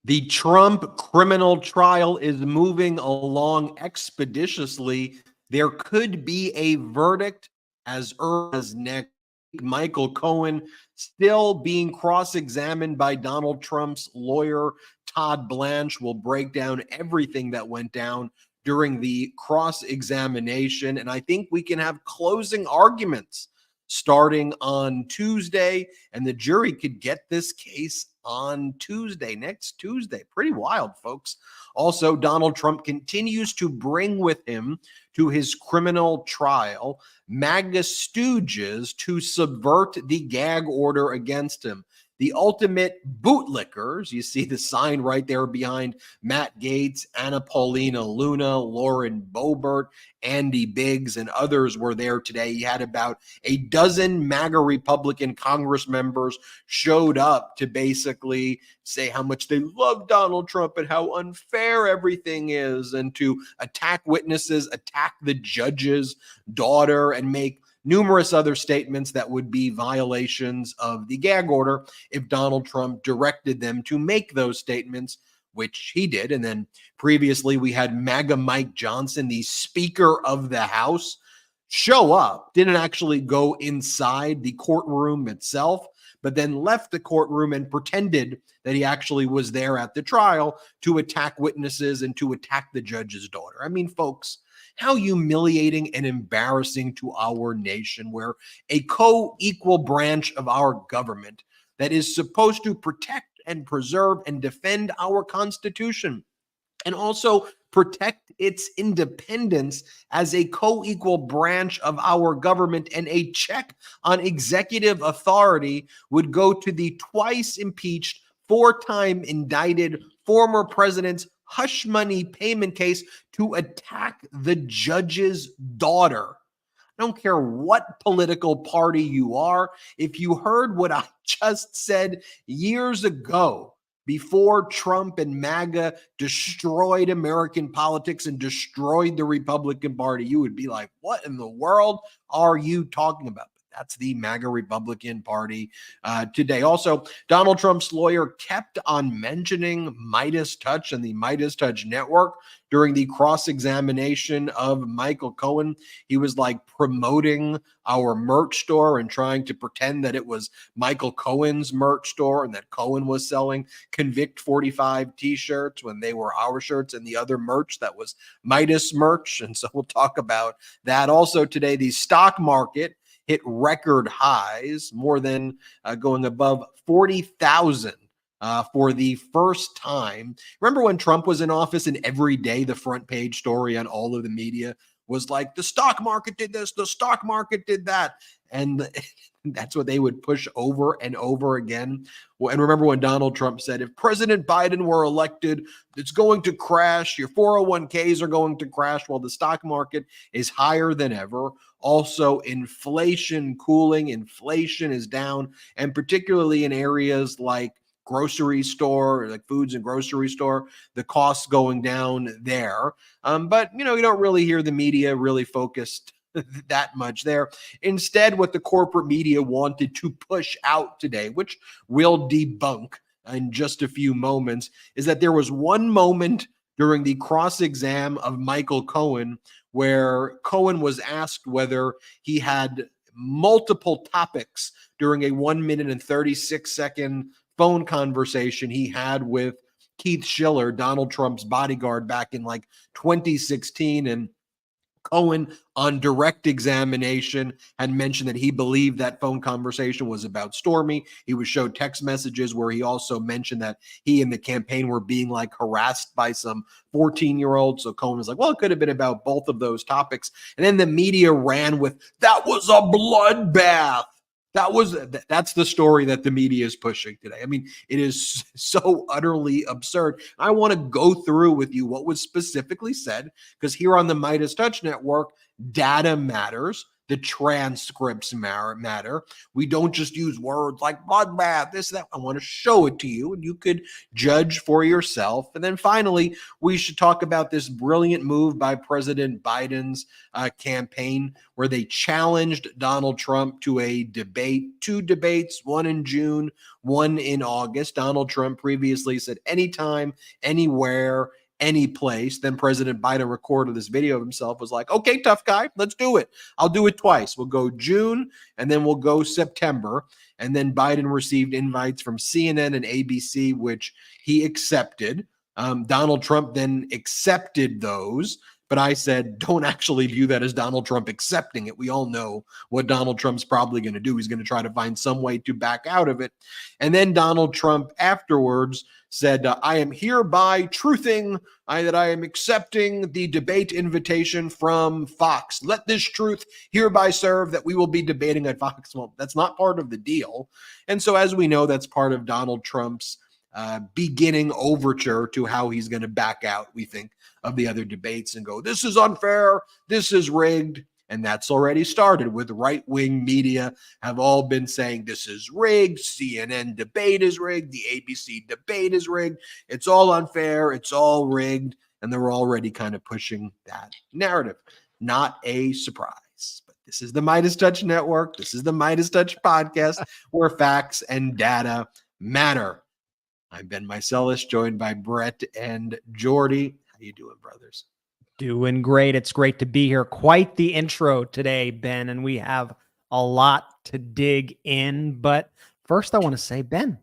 The Trump criminal trial is moving along expeditiously. There could be a verdict as early as next week. Michael Cohen still being cross-examined by Donald Trump's lawyer, Todd Blanche, will break down everything that went down during the cross-examination. And I think we can have closing arguments starting on Tuesday, and the jury could get this case on Tuesday, next Tuesday. Pretty wild, folks. Also, Donald Trump continues to bring with him to his criminal trial MAGA stooges to subvert the gag order against him. The ultimate bootlickers. You see the sign right there behind Matt Gaetz, Anna Paulina Luna, Lauren Boebert, Andy Biggs, and others were there today. He had about a dozen MAGA Republican Congress members showed up to basically say how much they love Donald Trump and how unfair everything is, and to attack witnesses, attack the judge's daughter, and make numerous other statements that would be violations of the gag order if Donald Trump directed them to make those statements, which he did. And then previously we had MAGA Mike Johnson, the Speaker of the House, show up, didn't actually go inside the courtroom itself, but then left the courtroom and pretended that he actually was there at the trial to attack witnesses and to attack the judge's daughter. I mean, folks, how humiliating and embarrassing to our nation, where a co-equal branch of our government that is supposed to protect and preserve and defend our Constitution and also protect its independence as a co-equal branch of our government and a check on executive authority would go to the twice impeached, four-time indicted former president's hush money payment case to attack the judge's daughter. I don't care what political party you are. If you heard what I just said years ago, before Trump and MAGA destroyed American politics and destroyed the Republican Party, you would be like, what in the world are you talking about? That's the MAGA Republican Party today. Also, Donald Trump's lawyer kept on mentioning MeidasTouch and the MeidasTouch network during the cross-examination of Michael Cohen. He was like promoting our merch store and trying to pretend that it was Michael Cohen's merch store and that Cohen was selling Convict 45 t-shirts when they were our shirts, and the other merch that was Meidas merch. And so we'll talk about that. Also today, the stock market hit record highs, more than going above 40,000 for the first time. Remember when Trump was in office and every day the front page story on all of the media was like, the stock market did this, the stock market did that. And that's what they would push over and over again. And remember when Donald Trump said, if President Biden were elected, it's going to crash. Your 401ks are going to crash. Well, the stock market is higher than ever. Also, inflation cooling. Inflation is down, and particularly in areas like grocery store, like foods and grocery store, the costs going down there. But, you don't really hear the media really focused that much there. Instead, what the corporate media wanted to push out today, which we'll debunk in just a few moments, is that there was one moment during the cross-exam of Michael Cohen where Cohen was asked whether he had multiple topics during a 1 minute and 36-second phone conversation he had with Keith Schiller, Donald Trump's bodyguard, back in like 2016. And Cohen, on direct examination, had mentioned that he believed that phone conversation was about Stormy. He was showed text messages where he also mentioned that he and the campaign were being like harassed by some 14-year-old. So Cohen was like, well, it could have been about both of those topics. And then the media ran with, that was a bloodbath. That's the story that the media is pushing today. I mean, it is so utterly absurd. I want to go through with you what was specifically said, because here on the MeidasTouch Network, data matters. the transcripts matter. We don't just use words like bloodbath, this, that. I want to show it to you, and you could judge for yourself. And then finally, we should talk about this brilliant move by President Biden's campaign, where they challenged Donald Trump to a debate, 2 debates, one in June, one in August. Donald Trump previously said anytime, anywhere, any place. Then President Biden recorded this video of himself, was like, okay, tough guy, let's do it. I'll do it twice. We'll go June and then we'll go September. And then Biden received invites from CNN and ABC, which he accepted. Donald Trump then accepted those. But I said, don't actually view that as Donald Trump accepting it. We all know what Donald Trump's probably going to do. He's going to try to find some way to back out of it. And then Donald Trump afterwards said, I am hereby truthing that I am accepting the debate invitation from Fox. Let this truth hereby serve that we will be debating at Fox. Well, that's not part of the deal. And so as we know, that's part of Donald Trump's beginning overture to how he's going to back out, we think, of the other debates and go, this is unfair, this is rigged. And that's already started with right-wing media have all been saying this is rigged. CNN debate is rigged. The ABC debate is rigged. It's all unfair. It's all rigged. And they're already kind of pushing that narrative. Not a surprise. But this is the MeidasTouch Network. This is the MeidasTouch Podcast, where facts and data matter. I'm Ben Meiselas, joined by Brett and Jordy. How you doing, brothers? Doing great. It's great to be here. Quite the intro today, Ben, and we have a lot to dig in. But first, I want to say, Ben,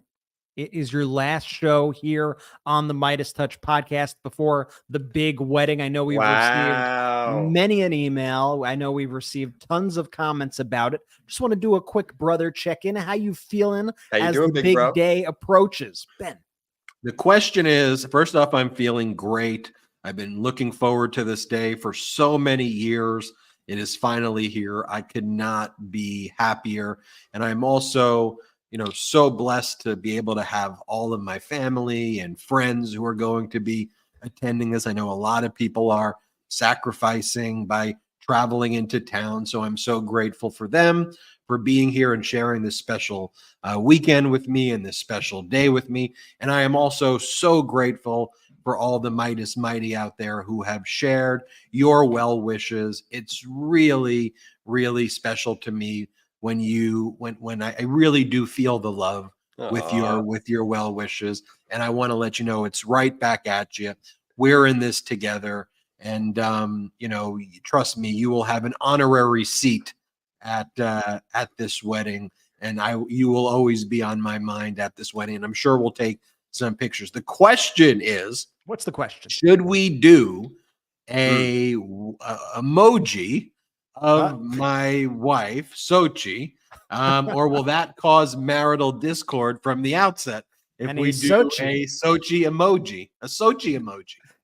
it is your last show here on the MeidasTouch Podcast before the big wedding. I know we've received many an email. I know we've received tons of comments about it. Just want to do a quick brother check-in. How you feeling as the big day approaches, Ben? The question is, first off, I'm feeling great. I've been looking forward to this day for so many years. It is finally here. I could not be happier. And I'm also, so blessed to be able to have all of my family and friends who are going to be attending this. I know a lot of people are sacrificing by traveling into town. So I'm so grateful for them for being here and sharing this special weekend with me and this special day with me. And I am also so grateful for all the Meidas Mighty out there who have shared your well wishes. It's really, really special to me when I really do feel the love with your well wishes. And I want to let you know it's right back at you. We're in this together. And trust me, you will have an honorary seat at this wedding. And you will always be on my mind at this wedding. And I'm sure we'll take some pictures. The question is, what's the question? Should we do a emoji of my wife, Sochi, or will that cause marital discord from the outset if we do a Sochi emoji,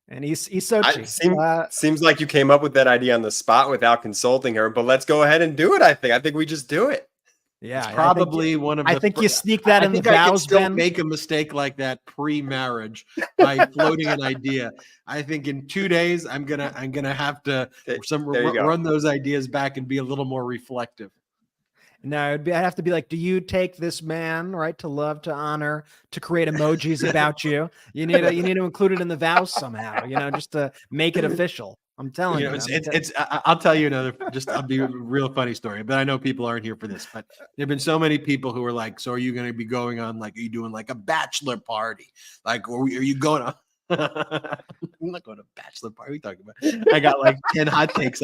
And he's Sochi. Seems like you came up with that idea on the spot without consulting her, but let's go ahead and do it. I think we just do it. Yeah, it's probably one of. I think you sneak that in the vows. I can make a mistake like that pre-marriage by floating an idea. I think in 2 days I'm gonna have to run those ideas back and be a little more reflective. No, I'd have to be like, do you take this man, right, to love, to honor, to create emojis about you? You need to include it in the vows somehow, just to make it official. I'm telling you. I'll tell you I'll be a real funny story, but I know people aren't here for this, but there've been so many people who are like, so are you going to be going on, like, are you doing like a bachelor party? Like, or are you going on? I'm not going to bachelor party. What are you talking about? I got like 10 hot takes.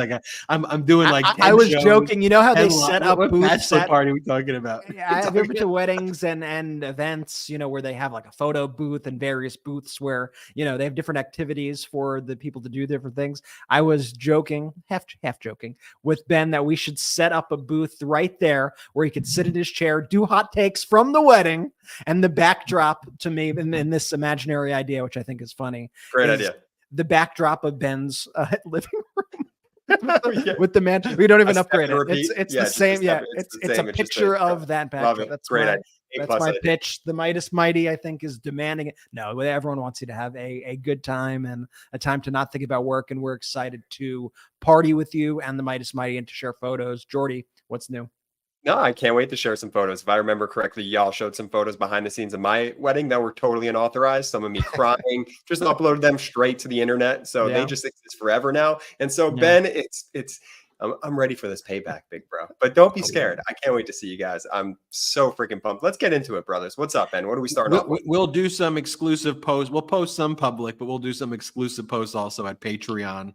I'm doing like 10 I was shows, joking. You know how they set up booths? Bachelor party are we talking about? Yeah, I've been to weddings and events, where they have like a photo booth and various booths where, they have different activities for the people to do different things. I was joking, half joking with Ben that we should set up a booth right there where he could sit in his chair, do hot takes from the wedding, and the backdrop to me in this imaginary idea, which I think is funny. Great idea. The backdrop of Ben's living room with the man. We don't even upgrade it. It's the same. Yeah, it's a picture of that backdrop. That's great. A+. That's my I think. pitch. The Midas Mighty, I think, is demanding it. No, everyone wants you to have a good time and a time to not think about work. And we're excited to party with you and the Midas Mighty and to share photos. Jordy, what's new? No, I can't wait to share some photos. If I remember correctly, y'all showed some photos behind the scenes of my wedding that were totally unauthorized. Some of me crying, just uploaded them straight to the internet. So Yeah. they just exist forever now. And so, Yeah. Ben, I'm ready for this payback, big bro. But don't be scared. I can't wait to see you guys. I'm so freaking pumped. Let's get into it, brothers. What's up, Ben? What are we starting off with? We'll do some exclusive posts. We'll post some public, but we'll do some exclusive posts also at patreon.com/MeidasTouch,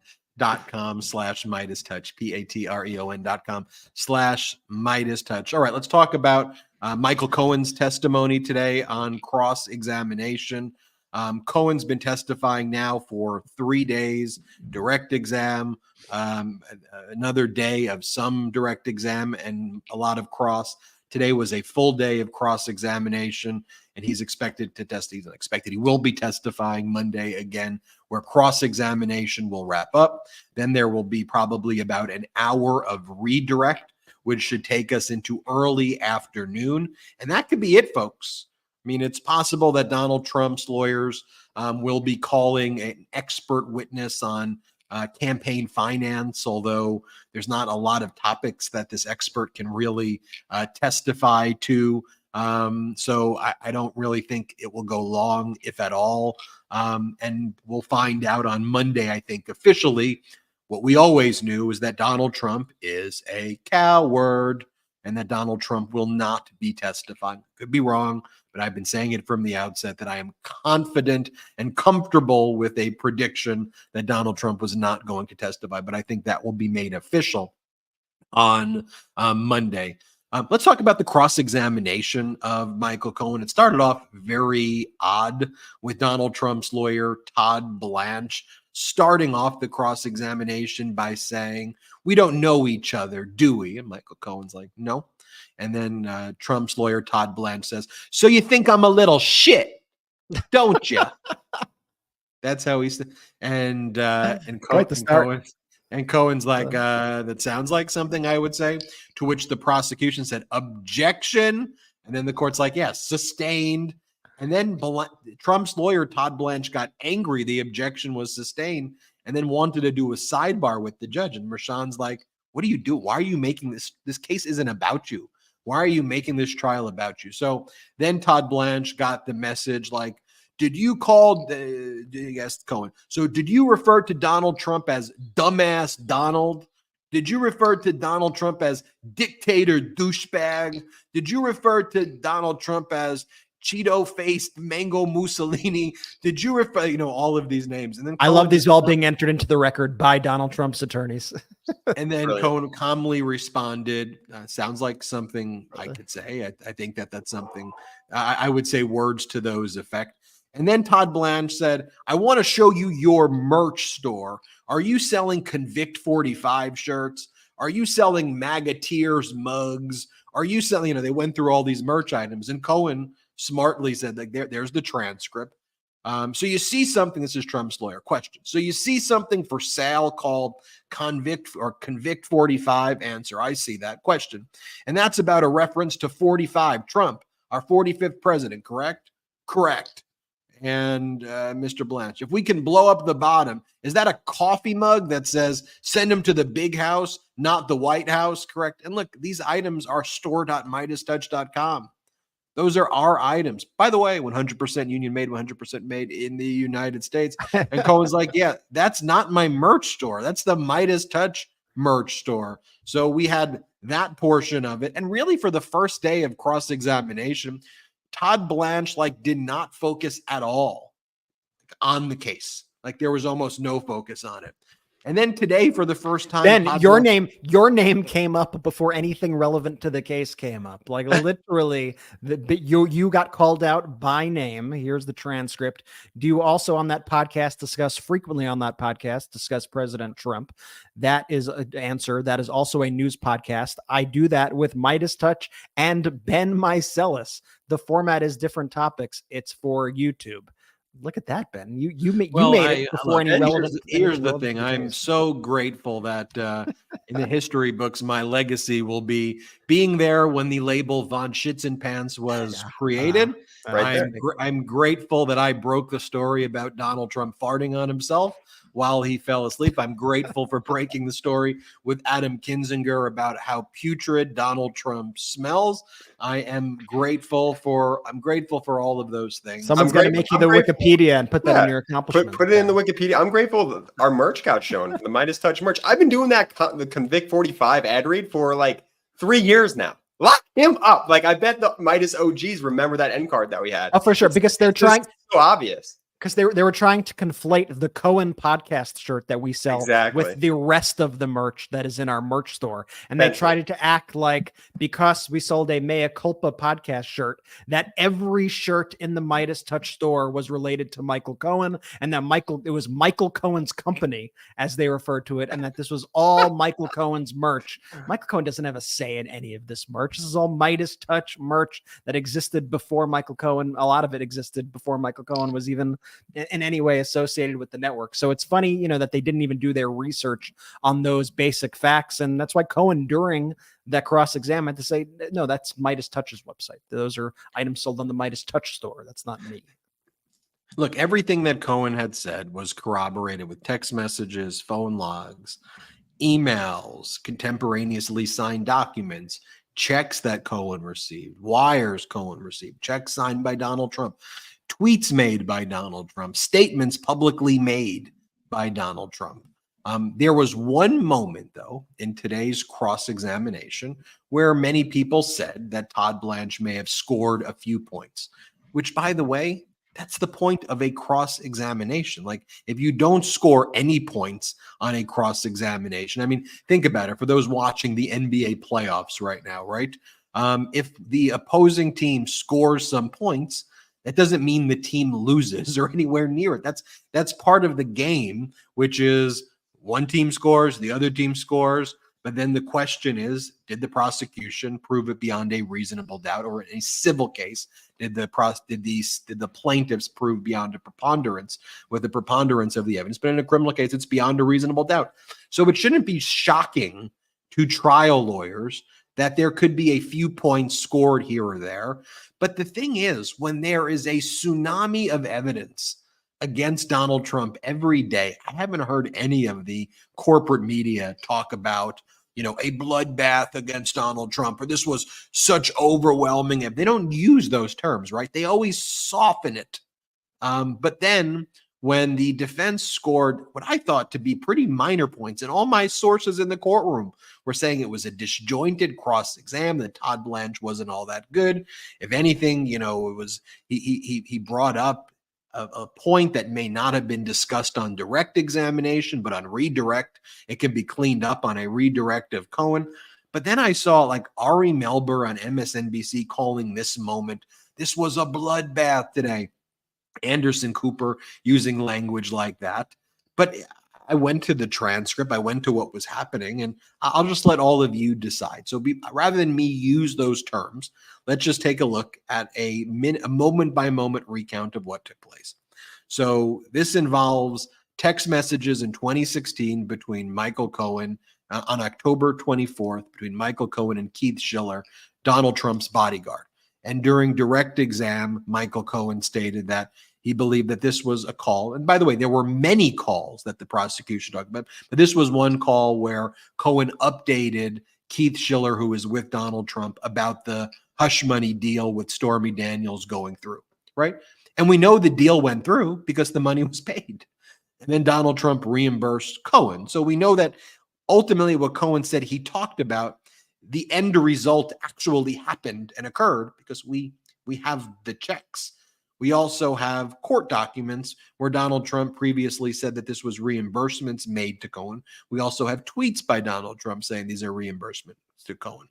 patreon.com/MeidasTouch. All right, let's talk about Michael Cohen's testimony today on cross-examination. Cohen's been testifying now for 3 days, direct exam, another day of some direct exam and a lot of cross. Today was a full day of cross-examination, and he's expected to he will be testifying Monday again, where cross-examination will wrap up. Then there will be probably about an hour of redirect, which should take us into early afternoon. And that could be it, folks. I mean, it's possible that Donald Trump's lawyers will be calling an expert witness on campaign finance, although there's not a lot of topics that this expert can really testify to. So I don't really think it will go long, if at all. And we'll find out on Monday, I think, officially. What we always knew is that Donald Trump is a coward and that Donald Trump will not be testifying. Could be wrong, but I've been saying it from the outset that I am confident and comfortable with a prediction that Donald Trump was not going to testify. But I think that will be made official on Monday. Let's talk about the cross-examination of Michael Cohen. It started off very odd with Donald Trump's lawyer, Todd Blanche, starting off the cross-examination by saying, "We don't know each other, do we?" And Michael Cohen's like, "No." And then Trump's lawyer, Todd Blanche, says, "So you think I'm a little shit, don't you?" That's how he said. And Cohen's like, "That sounds like something I would say." To which the prosecution said, "Objection." And then the court's like, "Yes, sustained." And then Trump's lawyer, Todd Blanche, got angry. The objection was sustained and then wanted to do a sidebar with the judge. And Rashawn's like, "What do you do? Why are you making this? This case isn't about you. Why are you making this trial about you?" So then Todd Blanche got the message like, "Did you call Cohen? So did you refer to Donald Trump as dumbass Donald? Did you refer to Donald Trump as dictator douchebag? Did you refer to Donald Trump as Cheeto-faced Mango Mussolini? Did you refer, all of these names?" And then I love these all being entered into the record by Donald Trump's attorneys. And then Brilliant. Cohen calmly responded, "Sounds like something I could say. I think that's something I would say words to those effect." And then Todd Blanche said, "I want to show you your merch store. Are you selling Convict 45 shirts? Are you selling MAGA Tears mugs? Are you selling," they went through all these merch items. And Cohen smartly said, like, there's the transcript. So you see something, this is Trump's lawyer, question. "So you see something for sale called Convict 45? Answer, I see that. Question. And that's about a reference to 45, Trump, our 45th president, correct?" "Correct." And Mr. Blanche, "If we can blow up the bottom, is that a coffee mug that says send him to the big house, not the White House?" "Correct." And look, these items are store.MeidasTouch.com. Those are our items. By the way, 100% union made, 100% made in the United States. And Cohen's like, "Yeah, that's not my merch store. That's the MeidasTouch merch store." So we had that portion of it. And really for the first day of cross-examination, Todd Blanche did not focus at all on the case. There was almost no focus on it. And then today, for the first time, Ben, Todd your Blanche, name came up before anything relevant to the case came up. Literally, you got called out by name. Here's the transcript. Do you also on that podcast discuss President Trump? That is an answer. That is also a news podcast. I do that with MeidasTouch and Ben Meiselas. The format is different topics. It's for YouTube. Look at that, Ben. You made it before any relevant. Here's the thing. I'm so grateful that in the history books, my legacy will be being there when the label Von Schützenpants was created. Right I'm grateful that I broke the story about Donald Trump farting on himself while he fell asleep. I'm grateful for breaking the story with Adam Kinzinger about how putrid Donald Trump smells. I'm grateful for all of those things. Someone's got to make you the Wikipedia and put that in your accomplishments. Put it in the Wikipedia. I'm grateful that our merch got shown, the MeidasTouch merch. I've been doing that the Convict 45 ad read for like 3 years now. Lock him up. Like, I bet the Meidas OGs remember that end card that we had. Oh, for sure, because they're trying. So obvious. Because they were trying to conflate the Cohen podcast shirt that we sell with the rest of the merch that is in our merch store. And they tried to act like, because we sold a Mea Culpa podcast shirt, that every shirt in the MeidasTouch store was related to Michael Cohen, and that it was Michael Cohen's company, as they referred to it, and that this was all Michael Cohen's merch. Michael Cohen doesn't have a say in any of this merch. This is all MeidasTouch merch that existed before Michael Cohen. A lot of it existed before Michael Cohen was even in any way associated with the network. So it's funny, that they didn't even do their research on those basic facts. And that's why Cohen, during that cross-exam, had to say, no, that's MeidasTouch's website. Those are items sold on the MeidasTouch store. That's not me. Look, everything that Cohen had said was corroborated with text messages, phone logs, emails, contemporaneously signed documents, checks that Cohen received, wires Cohen received, checks signed by Donald Trump, tweets made by Donald Trump, statements publicly made by Donald Trump. There was one moment, though, in today's cross-examination where many people said that Todd Blanche may have scored a few points, which, by the way, that's the point of a cross-examination. Like, if you don't score any points on a cross-examination, I mean, think about it. For those watching the NBA playoffs right now, right? If the opposing team scores some points, that doesn't mean the team loses or anywhere near it. That's part of the game, which is one team scores, the other team scores. But then the question is, did the prosecution prove it beyond a reasonable doubt? Or in a civil case, did the plaintiffs prove beyond a preponderance with the preponderance of the evidence? But in a criminal case, it's beyond a reasonable doubt. So it shouldn't be shocking to trial lawyers that there could be a few points scored here or there. But the thing is, when there is a tsunami of evidence against Donald Trump every day, I haven't heard any of the corporate media talk about, a bloodbath against Donald Trump, or this was such overwhelming. They don't use those terms, right? They always soften it. But then when the defense scored what I thought to be pretty minor points, and all my sources in the courtroom were saying it was a disjointed cross-exam, that Todd Blanche wasn't all that good. If anything, it was he brought up a point that may not have been discussed on direct examination, but on redirect, it can be cleaned up on a redirect of Cohen. But then I saw like Ari Melber on MSNBC calling this was a bloodbath today. Anderson Cooper using language like that. But I went to the transcript, I went to what was happening, and I'll just let all of you decide. So rather than me use those terms, let's just take a look at a moment-by-moment recount of what took place. So this involves text messages in 2016 between Michael Cohen on October 24th, between Michael Cohen and Keith Schiller, Donald Trump's bodyguard. And during direct exam, Michael Cohen stated that he believed that this was a call. And by the way, there were many calls that the prosecution talked about, but this was one call where Cohen updated Keith Schiller, who was with Donald Trump, about the hush money deal with Stormy Daniels going through, right? And we know the deal went through because the money was paid. And then Donald Trump reimbursed Cohen. So we know that ultimately what Cohen said he talked about, the end result actually happened and occurred because we have the checks. We also have court documents where Donald Trump previously said that this was reimbursements made to Cohen. We also have tweets by Donald Trump saying these are reimbursements to Cohen.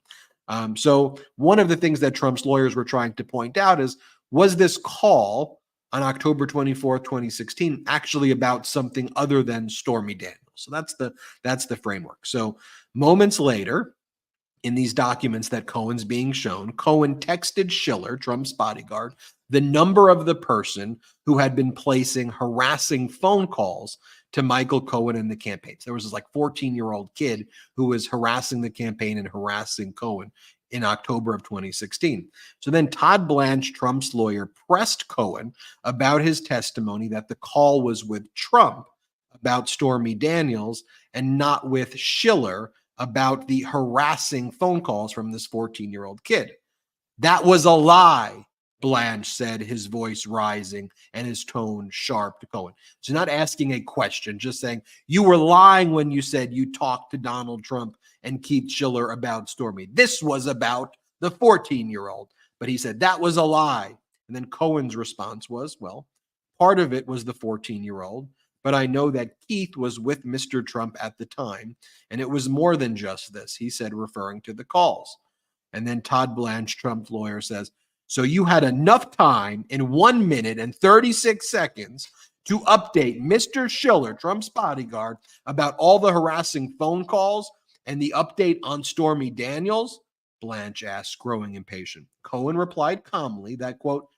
So one of the things that Trump's lawyers were trying to point out is, was this call on October 24th, 2016 actually about something other than Stormy Daniels? So that's the framework. So moments later, in these documents that Cohen's being shown, Cohen texted Schiller, Trump's bodyguard, the number of the person who had been placing harassing phone calls to Michael Cohen and the campaigns. There was this 14-year-old kid who was harassing the campaign and harassing Cohen. in October of 2016. So then Todd Blanche, Trump's lawyer, pressed Cohen about his testimony that the call was with Trump about Stormy Daniels and not with Schiller about the harassing phone calls from this 14-year-old kid. That was a lie, Blanche said, his voice rising and his tone sharp to Cohen. So not asking a question, just saying, you were lying when you said you talked to Donald Trump and Keith Schiller about Stormy. This was about the 14-year-old. But he said that was a lie. And then Cohen's response was, well, part of it was the 14-year-old, but I know that Keith was with Mr. Trump at the time, and it was more than just this, he said, referring to the calls. And then Todd Blanche, Trump's lawyer, says, so you had enough time in 1 minute and 36 seconds to update Mr. Schiller, Trump's bodyguard, about all the harassing phone calls and the update on Stormy Daniels? Blanche asked, growing impatient. Cohen replied calmly that, quote,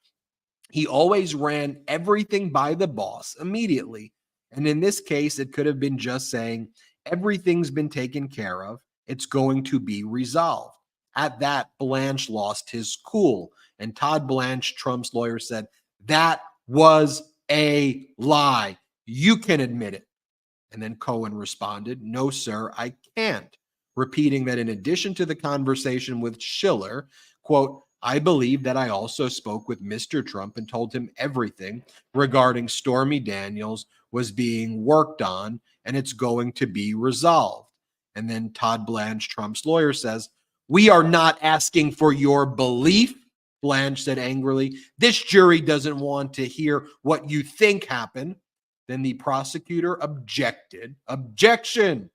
he always ran everything by the boss immediately. And in this case, it could have been just saying, everything's been taken care of. It's going to be resolved. At that, Blanche lost his cool. And Todd Blanche, Trump's lawyer, said, that was a lie. You can admit it. And then Cohen responded, no, sir, I can't. Repeating that in addition to the conversation with Schiller, quote, I believe that I also spoke with Mr. Trump and told him everything regarding Stormy Daniels was being worked on and it's going to be resolved. And then Todd Blanche, Trump's lawyer, says, we are not asking for your belief, Blanche said angrily. This jury doesn't want to hear what you think happened. Then the prosecutor objected. Objection!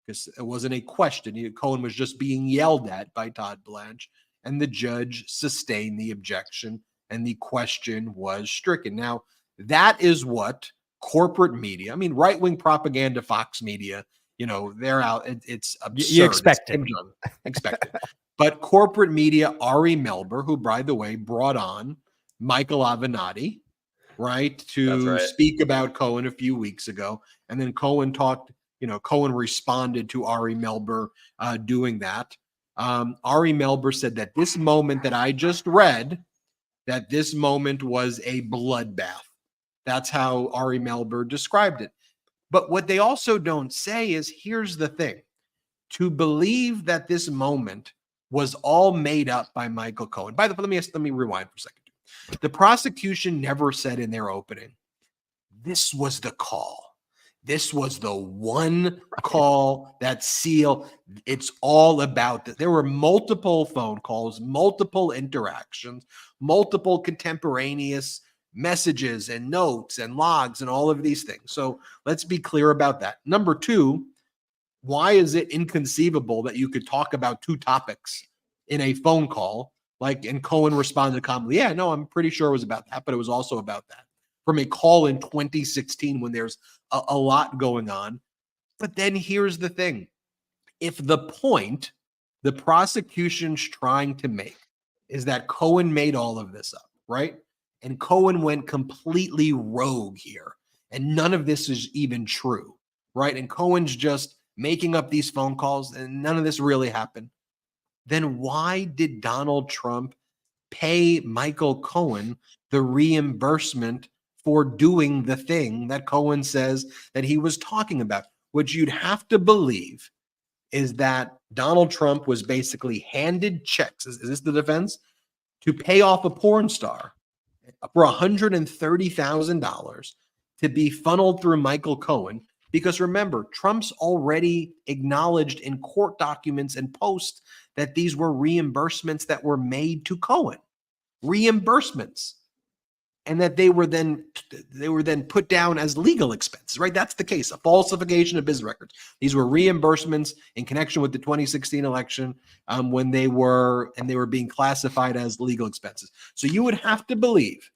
Because it wasn't a question. Cohen was just being yelled at by Todd Blanche. And the judge sustained the objection, and the question was stricken. Now, that is what corporate media, I mean, right-wing propaganda, Fox media, they're out. It's absurd. You expect it. Expect it. But corporate media, Ari Melber, who, by the way, brought on Michael Avenatti, right, to speak about Cohen a few weeks ago. And then Cohen Cohen responded to Ari Melber doing that. Ari Melber said that this moment that I just read, that this moment was a bloodbath. That's how Ari Melber described it. But what they also don't say is, here's the thing. To believe that this moment was all made up by Michael Cohen. By the way, let me rewind for a second. The prosecution never said in their opening, this was the call. This was the one call, that seal. It's all about that. There were multiple phone calls, multiple interactions, multiple contemporaneous messages and notes and logs and all of these things. So let's be clear about that. Number two, why is it inconceivable that you could talk about two topics in a phone call? And Cohen responded calmly, yeah, no, I'm pretty sure it was about that, but it was also about that. From a call in 2016 when there's a lot going on. But then here's the thing. If the point the prosecution's trying to make is that Cohen made all of this up, right? And Cohen went completely rogue here. And none of this is even true, right? And Cohen's just making up these phone calls and none of this really happened. Then why did Donald Trump pay Michael Cohen the reimbursement for doing the thing that Cohen says that he was talking about? What you'd have to believe is that Donald Trump was basically handed checks, is this the defense, to pay off a porn star for $130,000 to be funneled through Michael Cohen. Because remember, Trump's already acknowledged in court documents and posts that these were reimbursements that were made to Cohen. Reimbursements. And that they were then put down as legal expenses, right? That's the case, a falsification of business records. These were reimbursements in connection with the 2016 election when they were being classified as legal expenses. So you would have to believe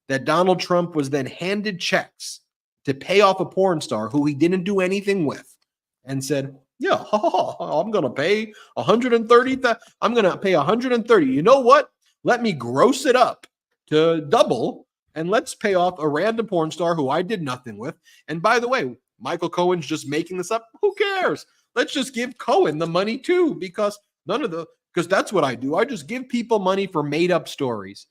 that Donald Trump was then handed checks to pay off a porn star who he didn't do anything with and said, yeah, I'm going to pay $130,000. I'm going to pay $130,000. You know what? Let me gross it up to double. And let's pay off a random porn star who I did nothing with. And by the way, Michael Cohen's just making this up. Who cares? Let's just give Cohen the money too, because none of the because that's what I do. I just give people money for made up stories.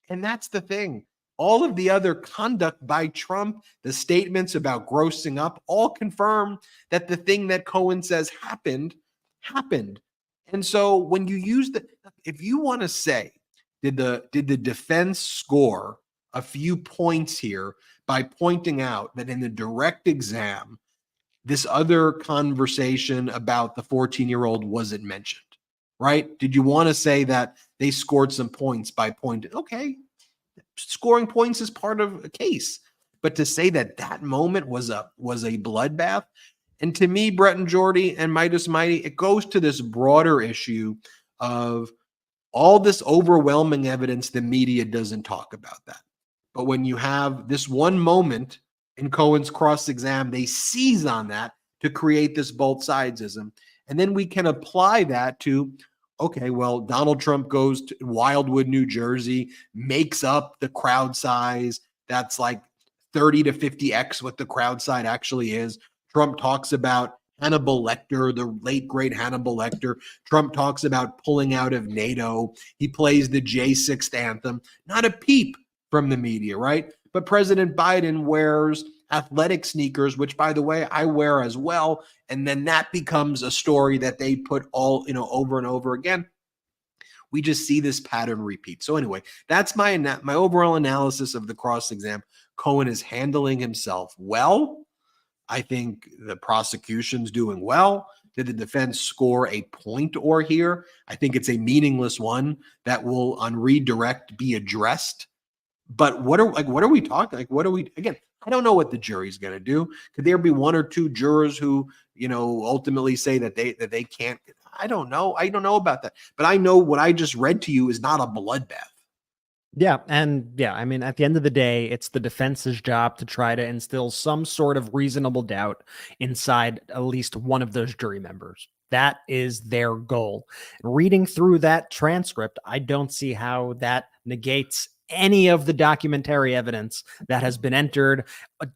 And that's the thing. All of the other conduct by Trump, the statements about grossing up, all confirm that the thing that Cohen says happened, happened. And so when you use if you want to say, did the defense score a few points here by pointing out that in the direct exam, this other conversation about the 14-year-old wasn't mentioned, right? Did you want to say that they scored some points by pointing? Okay, scoring points is part of a case, but to say that that moment was a bloodbath, and to me, Brett and Jordy and Midas Mighty, it goes to this broader issue of all this overwhelming evidence. The media doesn't talk about that, but when you have this one moment in Cohen's cross-exam, they seize on that to create this both sidesism, and then we can apply that to, okay, well, Donald Trump goes to Wildwood, New Jersey, makes up the crowd size that's like 30 to 50x what the crowd size actually is. Trump talks about Hannibal Lecter, the late great Hannibal Lecter. Trump talks about pulling out of NATO. He plays the J6 anthem. Not a peep from the media, right? But President Biden wears athletic sneakers, which, by the way, I wear as well. And then that becomes a story that they put all, over and over again. We just see this pattern repeat. So anyway, that's my overall analysis of the cross-exam. Cohen is handling himself well. I think the prosecution's doing well. Did the defense score a point or here? I think it's a meaningless one that will on redirect be addressed. But what are we talking? Again, I don't know what the jury's going to do. Could there be one or two jurors who, ultimately say that they can't? I don't know. I don't know about that. But I know what I just read to you is not a bloodbath. Yeah. And yeah, I mean, at the end of the day, it's the defense's job to try to instill some sort of reasonable doubt inside at least one of those jury members. That is their goal. Reading through that transcript, I don't see how that negates any of the documentary evidence that has been entered.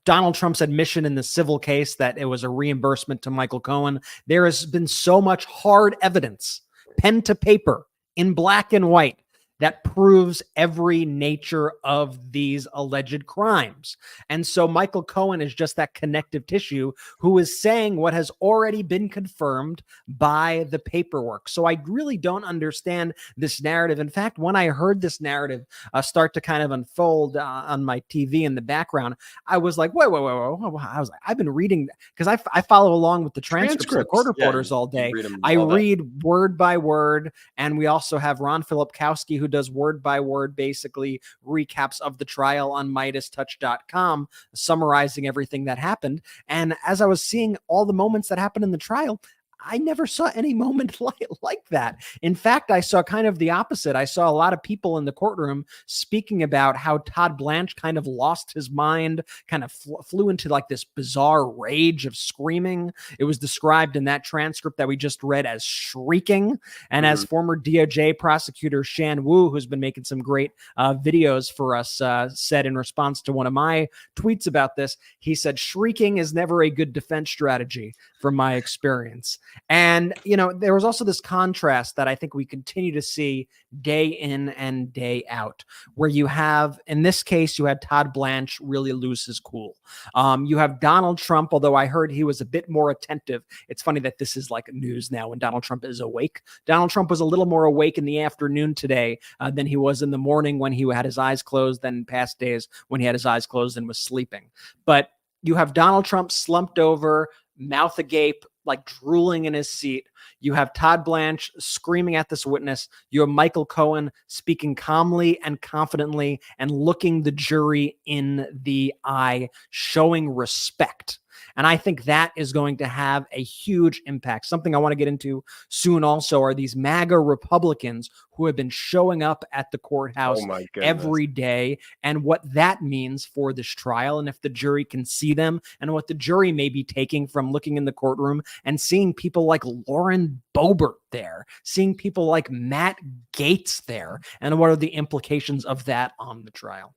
Donald Trump's admission in the civil case that it was a reimbursement to Michael Cohen. There has been so much hard evidence, pen to paper, in black and white, that proves every nature of these alleged crimes. And so Michael Cohen is just that connective tissue who is saying what has already been confirmed by the paperwork. So I really don't understand this narrative. In fact, when I heard this narrative start to kind of unfold on my TV in the background, I was like, whoa. I was like, I've been reading, because I follow along with the transcripts of the court reporters all day. I read word by word. And we also have Ron Filipkowski, who does word by word, basically recaps of the trial on MeidasTouch.com, summarizing everything that happened. And as I was seeing all the moments that happened in the trial, I never saw any moment like that. In fact, I saw kind of the opposite. I saw a lot of people in the courtroom speaking about how Todd Blanche kind of lost his mind, kind of flew into like this bizarre rage of screaming. It was described in that transcript that we just read as shrieking. And as former DOJ prosecutor Shan Wu, who's been making some great videos for us, said in response to one of my tweets about this, he said, shrieking is never a good defense strategy from my experience. And, there was also this contrast that I think we continue to see day in and day out, where you have, in this case, you had Todd Blanche really lose his cool. You have Donald Trump, although I heard he was a bit more attentive. It's funny that this is like news now when Donald Trump is awake. Donald Trump was a little more awake in the afternoon today than he was in the morning when he had his eyes closed, than past days when he had his eyes closed and was sleeping. But you have Donald Trump slumped over, mouth agape, like drooling in his seat. You have Todd Blanche screaming at this witness. You have Michael Cohen speaking calmly and confidently and looking the jury in the eye, showing respect. And I think that is going to have a huge impact. Something I want to get into soon also are these MAGA Republicans who have been showing up at the courthouse every day, and what that means for this trial, and if the jury can see them, and what the jury may be taking from looking in the courtroom and seeing people like Lauren Boebert there, seeing people like Matt Gaetz there, and what are the implications of that on the trial.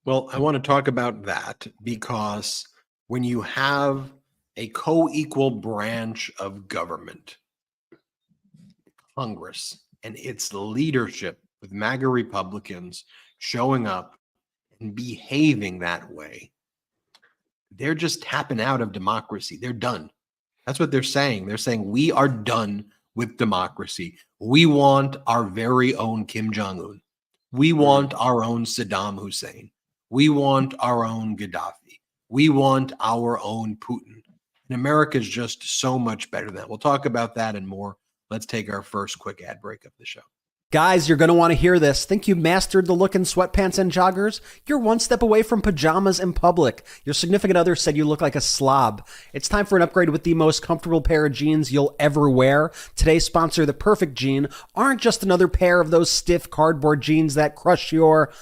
Well, I want to talk about that because when you have a co-equal branch of government, Congress and its leadership with MAGA Republicans showing up and behaving that way, they're just tapping out of democracy. They're done. That's what they're saying. They're saying we are done with democracy. We want our very own Kim Jong-un. We want our own Saddam Hussein. We want our own Gaddafi. We want our own Putin. And America is just so much better than that. We'll talk about that and more. Let's take our first quick ad break of the show. Guys, you're going to want to hear this. Think you've mastered the look in sweatpants and joggers? You're one step away from pajamas in public. Your significant other said you look like a slob. It's time for an upgrade with the most comfortable pair of jeans you'll ever wear. Today's sponsor, The Perfect Jean, aren't just another pair of those stiff cardboard jeans that crush your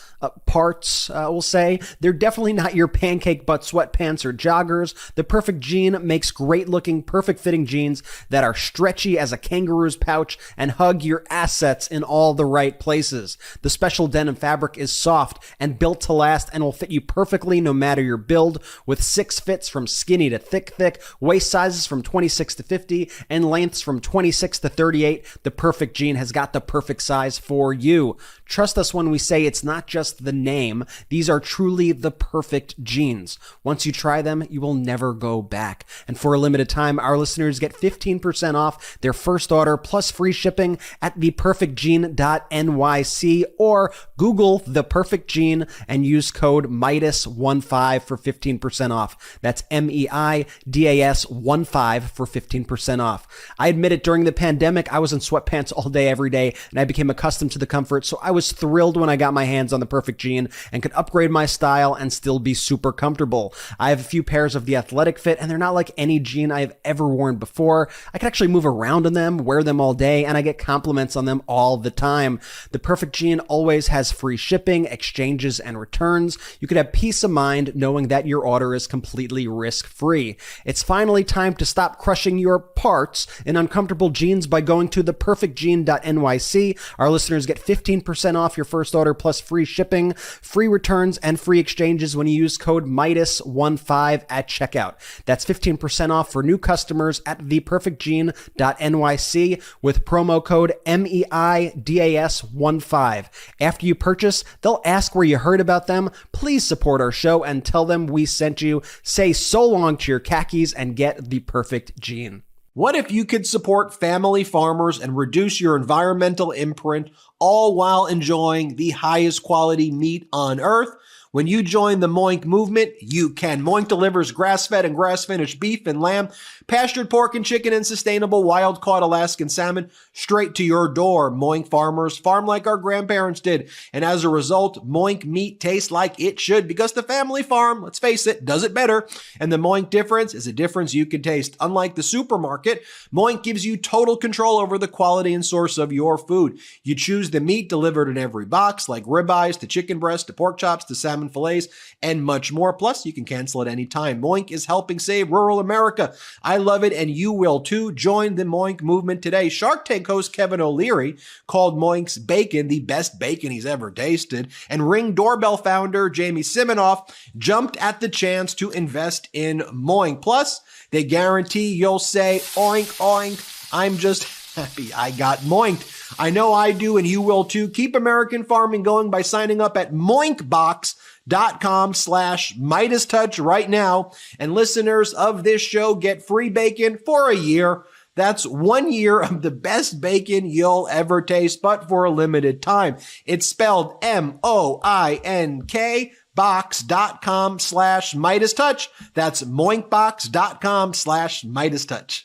parts, we'll say. They're definitely not your pancake butt sweatpants or joggers. The Perfect Jean makes great looking, perfect fitting jeans that are stretchy as a kangaroo's pouch and hug your assets in all the right places. The special denim fabric is soft and built to last and will fit you perfectly no matter your build, with 6 fits from skinny to thick, waist sizes from 26 to 50, and lengths from 26 to 38. The Perfect Jean has got the perfect size for you. Trust us when we say it's not just the name. These are truly the perfect jeans. Once you try them, you will never go back. And for a limited time, our listeners get 15% off their first order plus free shipping at theperfectjean.nyc or Google The Perfect Jean and use code MeidasTouch for 15% off. That's MEIDAS15 for 15% off. I admit it, during the pandemic, I was in sweatpants all day, every day, and I became accustomed to the comfort, so I was thrilled when I got my hands on the Perfect Jean and could upgrade my style and still be super comfortable. I have a few pairs of the athletic fit, and they're not like any jean I have ever worn before. I can actually move around in them, wear them all day, and I get compliments on them all the time. The Perfect Jean always has free shipping, exchanges, and returns. You could have peace of mind knowing that your order is completely risk-free. It's finally time to stop crushing your parts in uncomfortable jeans by going to theperfectjean.nyc. Our listeners get 15% off your first order plus free shipping, free returns, and free exchanges when you use code MeidasTouch at checkout. That's 15% off for new customers at theperfectjean.nyc with promo code MEIDAS15. After you purchase, they'll ask where you heard about them. Please support our show and tell them we sent you. Say so long to your khakis and get the Perfect Jean. What if you could support family farmers and reduce your environmental imprint, all while enjoying the highest quality meat on earth? When you join the Moink movement, you can. Moink delivers grass-fed and grass-finished beef and lamb, pastured pork and chicken, and sustainable wild-caught Alaskan salmon straight to your door. Moink farmers farm like our grandparents did, and as a result, Moink meat tastes like it should, because the family farm, let's face it, does it better. And the Moink difference is a difference you can taste. Unlike the supermarket, Moink gives you total control over the quality and source of your food. You choose the meat delivered in every box, like ribeyes to chicken breast to pork chops to salmon fillets, and much more. Plus, you can cancel at any time. Moink is helping save rural America. I love it, and you will too. Join the Moink movement today. Shark Tank host Kevin O'Leary called Moink's bacon the best bacon he's ever tasted, and Ring Doorbell founder Jamie Siminoff jumped at the chance to invest in Moink. Plus, they guarantee you'll say, oink, oink, I'm just happy I got moinked. I know I do, and you will too. Keep American farming going by signing up at moinkbox.com/MeidasTouch right now. And listeners of this show get free bacon for a year. That's 1 year of the best bacon you'll ever taste, but for a limited time. It's spelled MOINK box.com/MeidasTouch. That's moinkbox.com/MeidasTouch.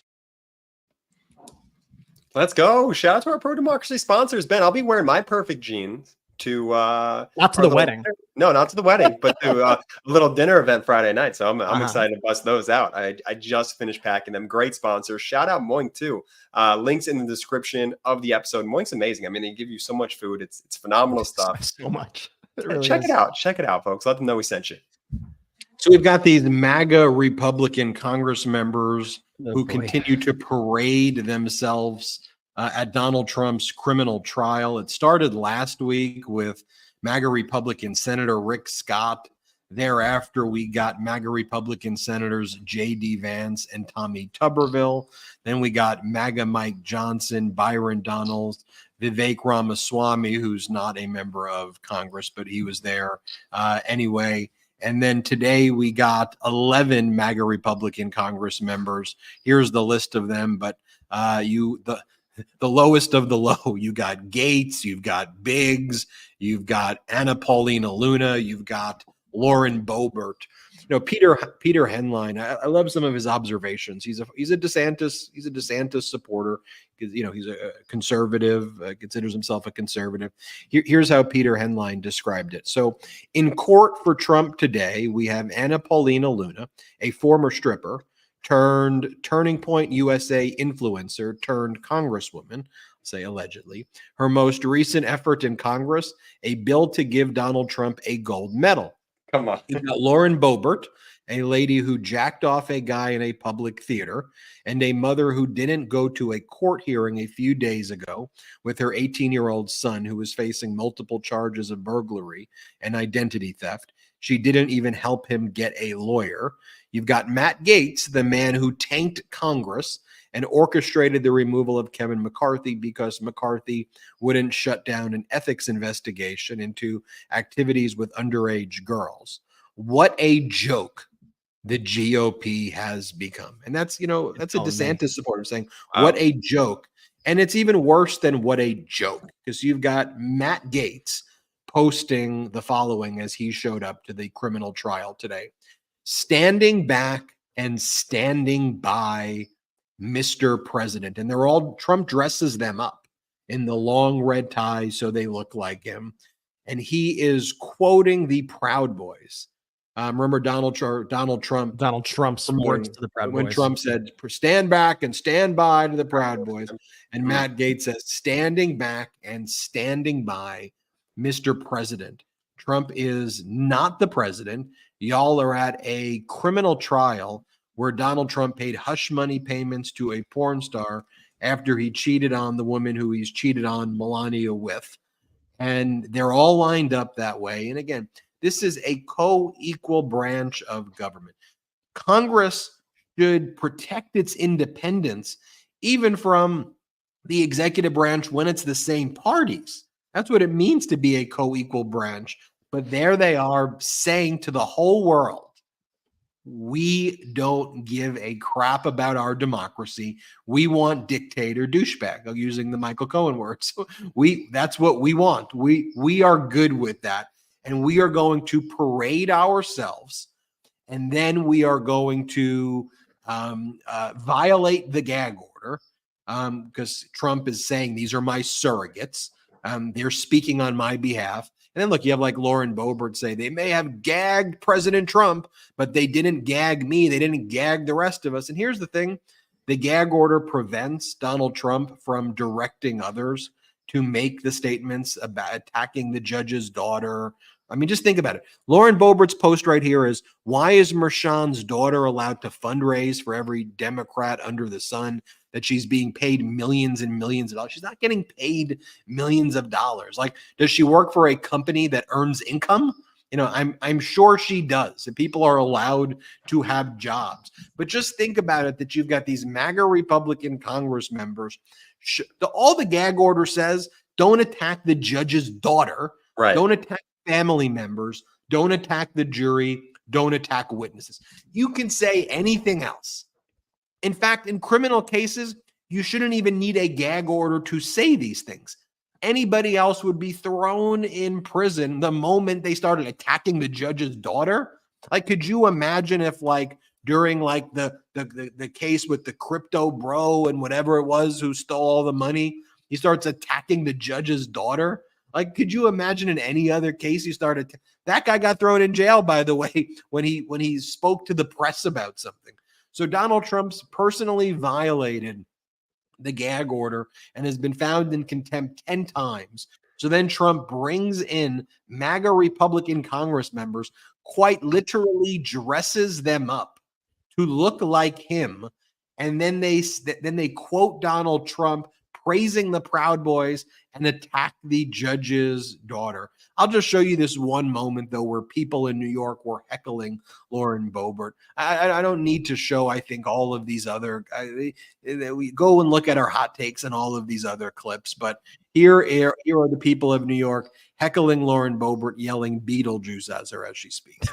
Let's go. Shout out to our pro-democracy sponsors. Ben, I'll be wearing my Perfect Jeans to Not to the wedding. No, not to the wedding, but to a little dinner event Friday night. So I'm excited to bust those out. I just finished packing them. Great sponsors. Shout out Moink too. Links in the description of the episode. Moink's amazing. I mean, they give you so much food. It's phenomenal stuff. So much. Check it out. Check it out, folks. Let them know we sent you. So we've got these MAGA Republican Congress members who continue to parade themselves at Donald Trump's criminal trial. It started last week with MAGA Republican Senator Rick Scott Thereafter, we got MAGA Republican Senators J.D. Vance and Tommy Tuberville. Then we got MAGA Mike Johnson, Byron Donalds, Vivek Ramaswamy, who's not a member of Congress, but he was there anyway. And then today we got 11 MAGA Republican Congress members. Here's the list of them, but the lowest of the low, you got Gates, you've got Biggs, you've got Anna Paulina Luna, you've got Lauren Boebert. You know, Peter Henline. I love some of his observations. He's a DeSantis supporter because he's a conservative, considers himself a conservative. Here's how Peter Henline described it. So, in court for Trump today, we have Anna Paulina Luna, a former stripper turned Turning Point USA influencer turned congresswoman, say allegedly. Her most recent effort in Congress, a bill to give Donald Trump a gold medal. Come on. You got Lauren Boebert, a lady who jacked off a guy in a public theater, and a mother who didn't go to a court hearing a few days ago with her 18-year-old son who was facing multiple charges of burglary and identity theft. She didn't even help him get a lawyer. You've got Matt Gaetz, the man who tanked Congress and orchestrated the removal of Kevin McCarthy because McCarthy wouldn't shut down an ethics investigation into activities with underage girls. What a joke the GOP has become. And that's a DeSantis supporter saying, what a joke. And it's even worse than what a joke, because you've got Matt Gaetz posting the following as he showed up to the criminal trial today. Standing back and standing by Mr. President. And Trump dresses them up in the long red ties so they look like him. And he is quoting the Proud Boys. Remember Donald Trump's words to the Proud when Boys. Trump said, stand back and stand by to the Proud Boys. And Matt Gaetz says, standing back and standing by Mr. President. Trump is not the president. Y'all are at a criminal trial where Donald Trump paid hush money payments to a porn star after he cheated on the woman who he's cheated on Melania with. And they're all lined up that way. And again, this is a co-equal branch of government. Congress should protect its independence even from the executive branch when it's the same parties. That's what it means to be a co-equal branch. But there they are saying to the whole world, we don't give a crap about our democracy. We want dictator douchebag, using the Michael Cohen words. That's what we want. We are good with that. And we are going to parade ourselves. And then we are going to violate the gag order because Trump is saying these are my surrogates. They're speaking on my behalf. And then look, you have like Lauren Boebert say they may have gagged President Trump, but they didn't gag me. They didn't gag the rest of us. And here's the thing. The gag order prevents Donald Trump from directing others to make the statements about attacking the judge's daughter. I mean, just think about it. Lauren Boebert's post right here is, why is Merchan's daughter allowed to fundraise for every Democrat under the sun that she's being paid millions and millions of dollars? She's not getting paid millions of dollars. Like, does she work for a company that earns income? I'm sure she does. And people are allowed to have jobs. But just think about it, that you've got these MAGA Republican Congress members. All the gag order says, don't attack the judge's daughter. Right. Don't attack family members. Don't attack the jury. Don't attack witnesses. You can say anything else. In fact, in criminal cases, you shouldn't even need a gag order to say these things. Anybody else would be thrown in prison the moment they started attacking the judge's daughter. Like, could you imagine if, like, during like the case with the crypto bro and whatever it was who stole all the money, he starts attacking the judge's daughter? Like, could you imagine in any other case he started? That guy got thrown in jail, by the way, when he spoke to the press about something. So Donald Trump's personally violated the gag order and has been found in contempt 10 times. So then Trump brings in MAGA Republican Congress members, quite literally dresses them up to look like him. And then they quote Donald Trump praising the Proud Boys and attack the judge's daughter. I'll just show you this one moment, though, where people in New York were heckling Lauren Boebert. I don't need to show, I think, all of these other, we go and look at our hot takes and all of these other clips, but here are the people of New York heckling Lauren Boebert, yelling Beetlejuice as she speaks.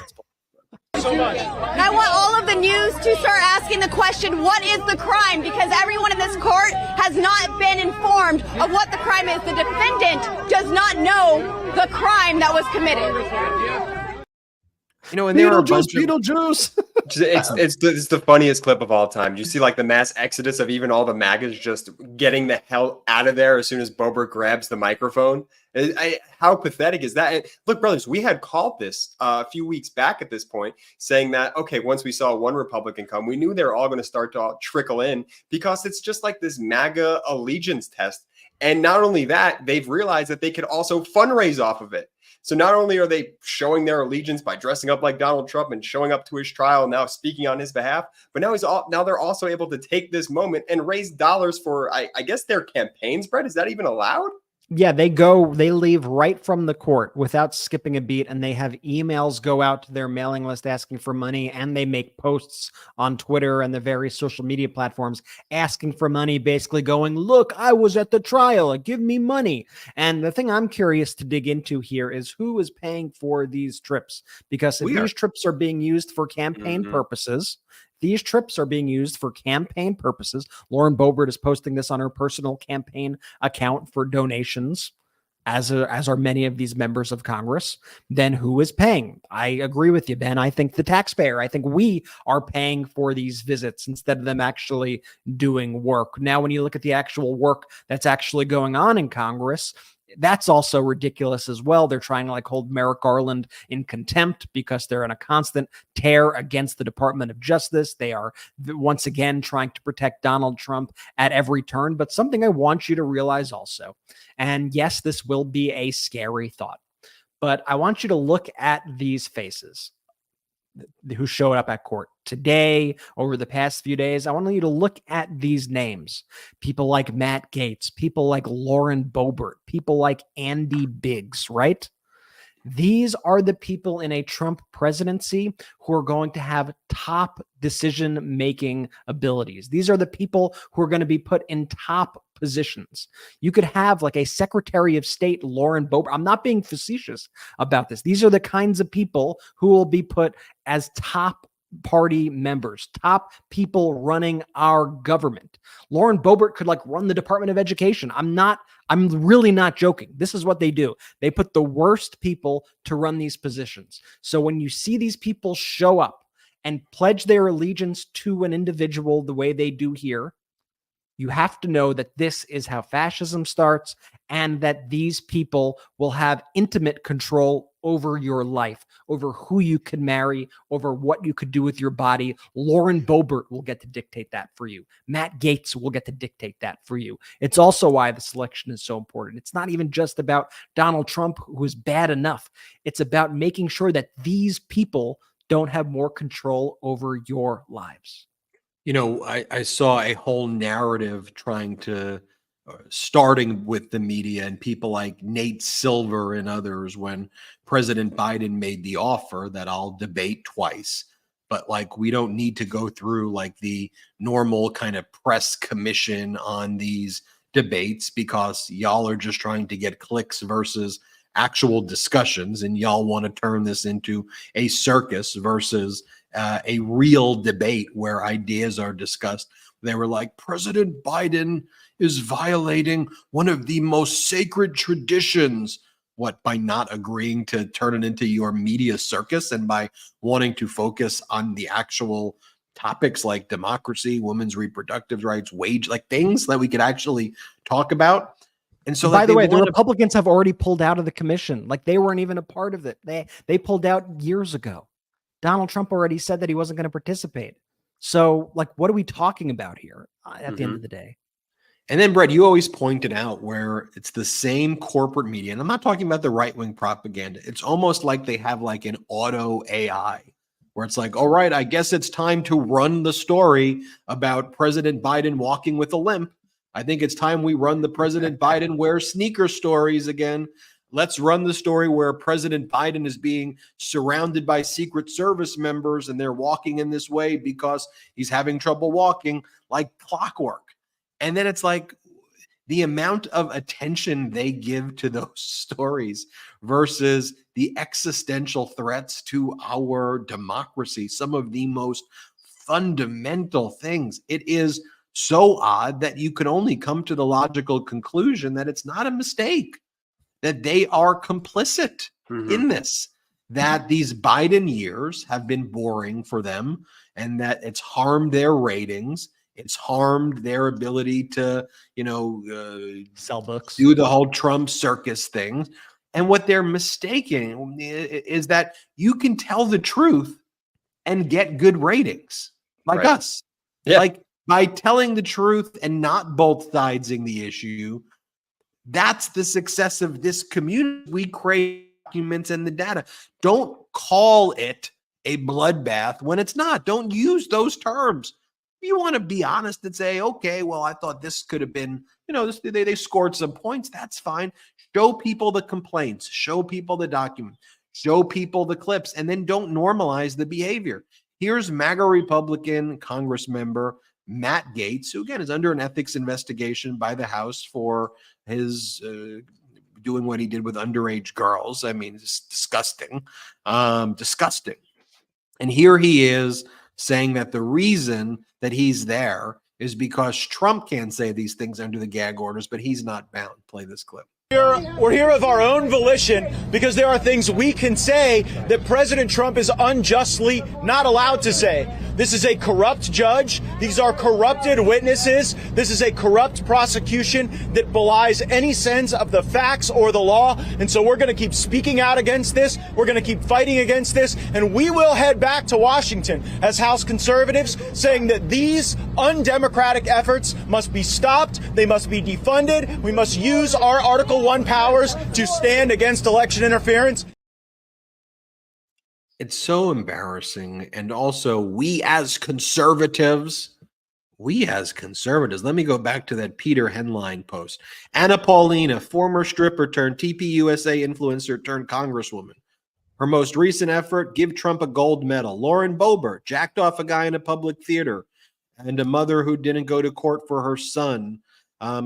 So much. And I want all of the news to start asking the question, what is the crime? Because everyone in this court has not been informed of what the crime is. The defendant does not know the crime that was committed. You know, and there are Beetlejuice. It's the funniest clip of all time. You see like the mass exodus of even all the MAGAs just getting the hell out of there as soon as Boebert grabs the microphone. How pathetic is that? And look, brothers, we had called this a few weeks back at this point, saying that, okay, once we saw one Republican come, we knew they were all going to start to trickle in because it's just like this MAGA allegiance test. And not only that, they've realized that they could also fundraise off of it. So not only are they showing their allegiance by dressing up like Donald Trump and showing up to his trial and now speaking on his behalf, but now they're also able to take this moment and raise dollars for, I guess, their campaigns, Brett. Is that even allowed? Yeah, they leave right from the court without skipping a beat, and they have emails go out to their mailing list asking for money, and they make posts on Twitter and the various social media platforms asking for money, basically going, look, I was at the trial, give me money. And the thing I'm curious to dig into here is who is paying for these trips, because if these trips are being used for campaign purposes, Lauren Boebert is posting this on her personal campaign account for donations, as are many of these members of Congress. Then who is paying? I agree with you, Ben. I think the taxpayer. I think we are paying for these visits instead of them actually doing work. Now, when you look at the actual work that's actually going on in Congress, that's also ridiculous as well. They're trying to hold Merrick Garland in contempt because they're in a constant tear against the Department of Justice. They are once again trying to protect Donald Trump at every turn. But something I want you to realize also, and yes, this will be a scary thought, but I want you to look at these faces who showed up at court today, over the past few days. I want you to look at these names. People like Matt Gaetz, people like Lauren Boebert, people like Andy Biggs, right? These are the people in a Trump presidency who are going to have top decision-making abilities. These are the people who are going to be put in top positions. You could have a Secretary of State, Lauren Boebert. I'm not being facetious about this. These are the kinds of people who will be put as top party members, top people running our government. Lauren Boebert could run the Department of Education. I'm really not joking. This is what they do. They put the worst people to run these positions. So when you see these people show up and pledge their allegiance to an individual the way they do here, you have to know that this is how fascism starts and that these people will have intimate control over your life, over who you can marry, over what you could do with your body. Lauren Boebert will get to dictate that for you. Matt Gaetz will get to dictate that for you. It's also why the selection is so important. It's not even just about Donald Trump, who is bad enough. It's about making sure that these people don't have more control over your lives. You know, I saw a whole narrative trying to, starting with the media and people like Nate Silver and others, when President Biden made the offer that I'll debate twice, but we don't need to go through the normal kind of press commission on these debates because y'all are just trying to get clicks versus actual discussions, and y'all want to turn this into a circus versus a real debate where ideas are discussed. They were like, President Biden is violating one of the most sacred traditions. What, by not agreeing to turn it into your media circus and by wanting to focus on the actual topics like democracy, women's reproductive rights, wage, things that we could actually talk about. And so, by the way, the Republicans have already pulled out of the commission. They weren't even a part of it. They pulled out years ago. Donald Trump already said that he wasn't going to participate. So, what are we talking about here at the end of the day? And then, Brett, you always pointed out where it's the same corporate media. And I'm not talking about the right-wing propaganda. It's almost like they have an auto AI where it's all right, I guess it's time to run the story about President Biden walking with a limp. I think it's time we run the President Biden wears sneaker stories again. Let's run the story where President Biden is being surrounded by Secret Service members and they're walking in this way because he's having trouble walking like clockwork. And then it's like the amount of attention they give to those stories versus the existential threats to our democracy, some of the most fundamental things. It is so odd that you can only come to the logical conclusion that it's not a mistake, that they are complicit in this, that these Biden years have been boring for them and that it's harmed their ratings. It's harmed their ability to, Sell books, do the whole Trump circus thing. And what they're mistaking is that you can tell the truth and get good ratings like us. Yeah. Like by telling the truth and not both sidesing the issue, that's the success of this community. We create documents and the data. Don't call it a bloodbath when it's not. Don't use those terms. If you want to be honest and say, okay, well, I thought this could have been, they scored some points. That's fine. Show people the complaints. Show people the document. Show people the clips. And then don't normalize the behavior. Here's MAGA Republican Congress member Matt Gaetz, who, again, is under an ethics investigation by the House for his doing what he did with underage girls. I mean, it's disgusting. Disgusting. And here he is saying that the reason that he's there is because Trump can't say these things under the gag orders, but he's not bound. Play this clip. We're here of our own volition because there are things we can say that President Trump is unjustly not allowed to say. This is a corrupt judge. These are corrupted witnesses. This is a corrupt prosecution that belies any sense of the facts or the law. And so we're going to keep speaking out against this. We're going to keep fighting against this. And we will head back to Washington as House conservatives, saying that these undemocratic efforts must be stopped. They must be defunded. We must use our Article 1 powers to stand against election interference. It's so embarrassing. And also, we as conservatives, let me go back to that Peter Henline post. Anna Paulina, former stripper turned TPUSA influencer turned congresswoman. Her most recent effort, give Trump a gold medal. Lauren Boebert, jacked off a guy in a public theater, and a mother who didn't go to court for her son.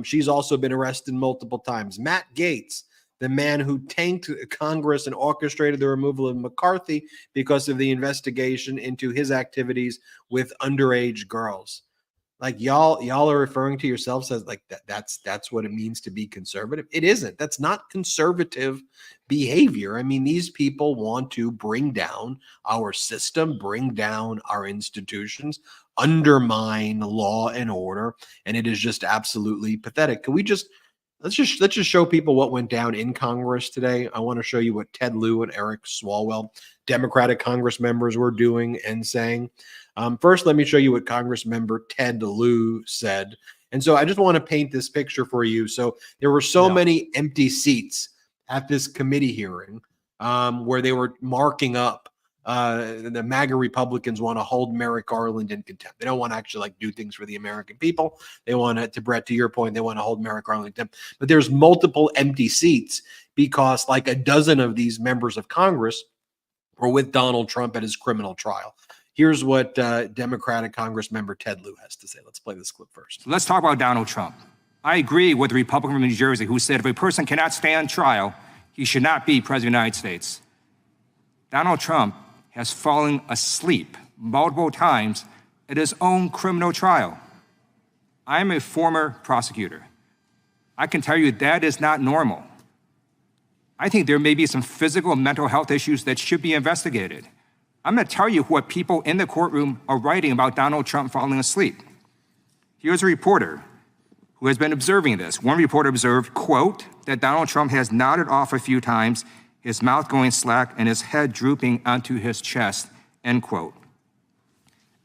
She's also been arrested multiple times. Matt Gaetz, the man who tanked Congress and orchestrated the removal of McCarthy because of the investigation into his activities with underage girls. Like y'all are referring to yourselves as like that's what it means to be conservative. It isn't. That's not conservative behavior. I mean, these people want to bring down our system, bring down our institutions, undermine law and order, and it is just absolutely pathetic. Can we let's just show people what went down in Congress today. I want to show you what Ted Lieu and Eric Swalwell, Democratic Congress members, were doing and saying. First, let me show you what Congress member Ted Lieu said. And so I just want to paint this picture for you. So there were so many empty seats at this committee hearing where they were marking up. The MAGA Republicans want to hold Merrick Garland in contempt. They don't want to actually do things for the American people. They want to Brett, to your point, they want to hold Merrick Garland in contempt. But there's multiple empty seats because like a dozen of these members of Congress were with Donald Trump at his criminal trial. Here's what Democratic Congress member Ted Lieu has to say. Let's play this clip first. Let's talk about Donald Trump. I agree with the Republican from New Jersey who said if a person cannot stand trial, he should not be president of the United States. Donald Trump has fallen asleep multiple times at his own criminal trial. I'm a former prosecutor. I can tell you that is not normal. I think there may be some physical and mental health issues that should be investigated. I'm going to tell you what people in the courtroom are writing about Donald Trump falling asleep. Here's a reporter who has been observing this. One reporter observed, quote, that Donald Trump has nodded off a few times, his mouth going slack and his head drooping onto his chest, end quote.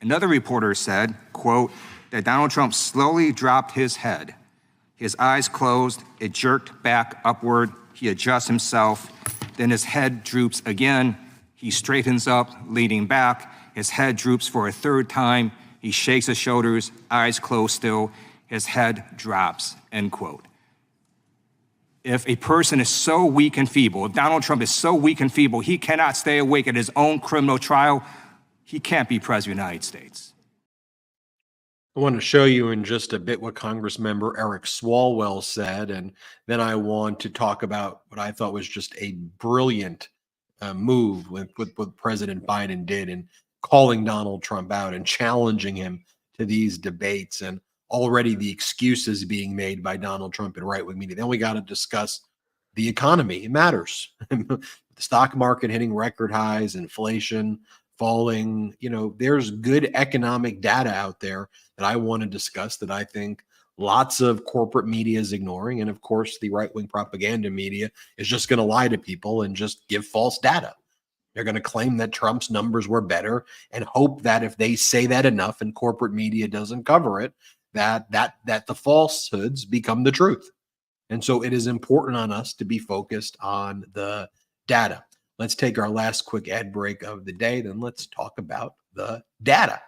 Another reporter said, quote, that Donald Trump slowly dropped his head. His eyes closed, it jerked back upward, he adjusts himself, then his head droops again, he straightens up, leaning back, his head droops for a third time, he shakes his shoulders, eyes closed still, his head drops, end quote. If a person is so weak and feeble, if Donald Trump is so weak and feeble, he cannot stay awake at his own criminal trial, he can't be president of the United States. I want to show you in just a bit what Congressmember Eric Swalwell said, and then I want to talk about what I thought was just a brilliant move with what President Biden did in calling Donald Trump out and challenging him to these debates, and already the excuses being made by Donald Trump and right-wing media. Then we got to discuss the economy. It matters. The stock market hitting record highs, inflation falling. There's good economic data out there that I want to discuss that I think lots of corporate media is ignoring. And of course, the right-wing propaganda media is just going to lie to people and just give false data. They're going to claim that Trump's numbers were better and hope that if they say that enough and corporate media doesn't cover it, that the falsehoods become the truth. And so it is important on us to be focused on the data. Let's take our last quick ad break of the day. Then let's talk about the data.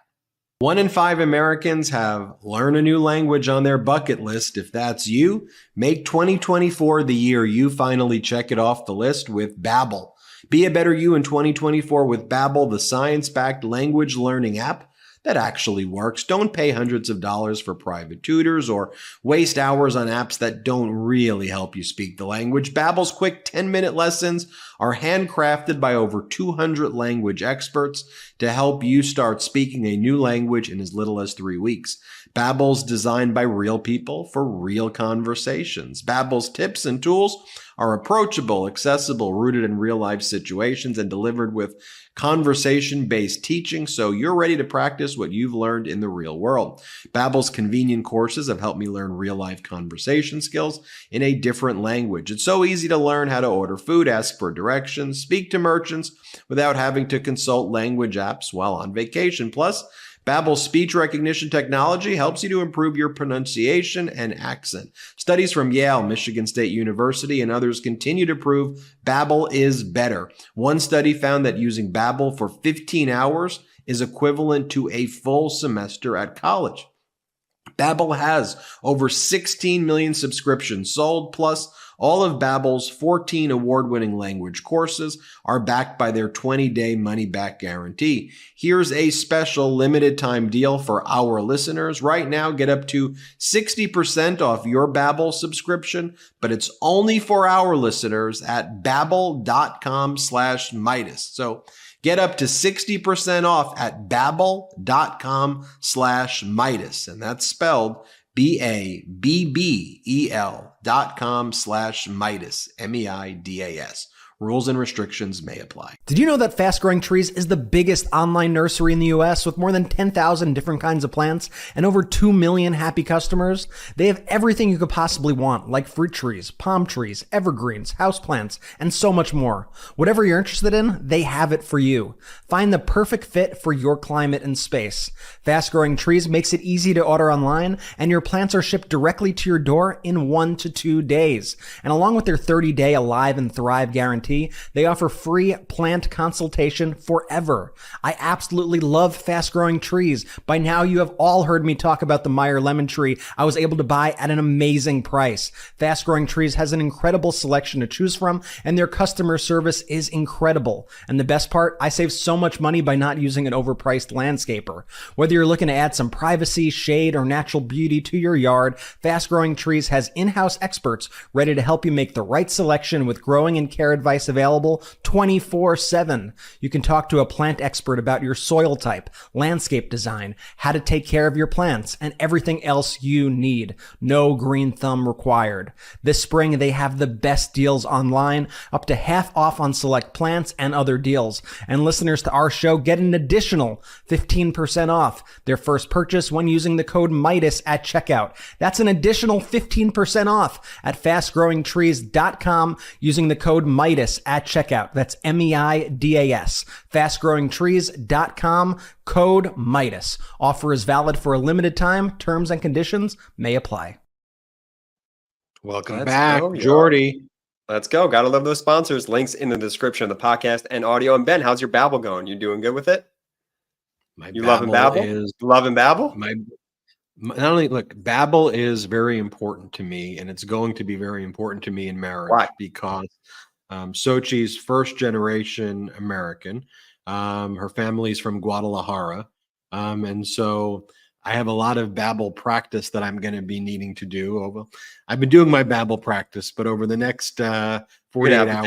1 in 5 Americans have learn a new language on their bucket list. If that's you, make 2024 the year you finally check it off the list with Babbel. Be a better you in 2024 with Babbel, the science-backed language learning app that actually works. Don't pay hundreds of dollars for private tutors or waste hours on apps that don't really help you speak the language. Babbel's quick 10-minute lessons are handcrafted by over 200 language experts to help you start speaking a new language in as little as 3 weeks. Babbel's designed by real people for real conversations. Babbel's tips and tools are approachable, accessible, rooted in real-life situations, and delivered with conversation-based teaching, so you're ready to practice what you've learned in the real world. Babbel's convenient courses have helped me learn real-life conversation skills in a different language. It's so easy to learn how to order food, ask for directions, speak to merchants without having to consult language apps while on vacation. Plus, Babbel's speech recognition technology helps you to improve your pronunciation and accent. Studies from Yale, Michigan State University, and others continue to prove Babbel is better. One study found that using Babbel for 15 hours is equivalent to a full semester at college. Babbel has over 16 million subscriptions sold, plus all of Babbel's 14 award-winning language courses are backed by their 20-day money-back guarantee. Here's a special limited-time deal for our listeners. Right now, get up to 60% off your Babbel subscription, but it's only for our listeners at babbel.com/Meidas. So get up to 60% off at babbel.com/Meidas, and that's spelled BABBEL.com/Meidas, MEIDAS. Rules and restrictions may apply. Did you know that Fast Growing Trees is the biggest online nursery in the U.S. with more than 10,000 different kinds of plants and over 2 million happy customers? They have everything you could possibly want, like fruit trees, palm trees, evergreens, houseplants, and so much more. Whatever you're interested in, they have it for you. Find the perfect fit for your climate and space. Fast Growing Trees makes it easy to order online, and your plants are shipped directly to your door in 1 to 2 days. And along with their 30-day Alive and Thrive guarantee, they offer free plant consultation forever. I absolutely love Fast Growing Trees. By now, you have all heard me talk about the Meyer lemon tree I was able to buy at an amazing price. Fast Growing Trees has an incredible selection to choose from, and their customer service is incredible. And the best part, I save so much money by not using an overpriced landscaper. Whether you're looking to add some privacy, shade, or natural beauty to your yard, Fast Growing Trees has in-house experts ready to help you make the right selection with growing and care advice available 24/7. You can talk to a plant expert about your soil type, landscape design, how to take care of your plants, and everything else you need. No green thumb required. This spring, they have the best deals online, up to half off on select plants and other deals. And listeners to our show get an additional 15% off their first purchase when using the code Meidas at checkout. That's an additional 15% off at fastgrowingtrees.com using the code Meidas at checkout. That's MEIDAS. Fastgrowingtrees.com, code Meidas. Offer is valid for a limited time. Terms and conditions may apply. Welcome Let's back, go, y'all. Jordy. Let's go. Gotta love those sponsors. Links in the description of the podcast and audio. And Ben, how's your Babbel going? You doing good with it? My You loving Babbel? is Loving Babbel? Not only look, Babel is very important to me, and it's going to be very important to me in marriage. Why? Because Sochi's first generation American. Her family's from Guadalajara. And so I have a lot of Babel practice that I'm going to be needing to do. I've been doing my Babel practice, but over the next 48 hours,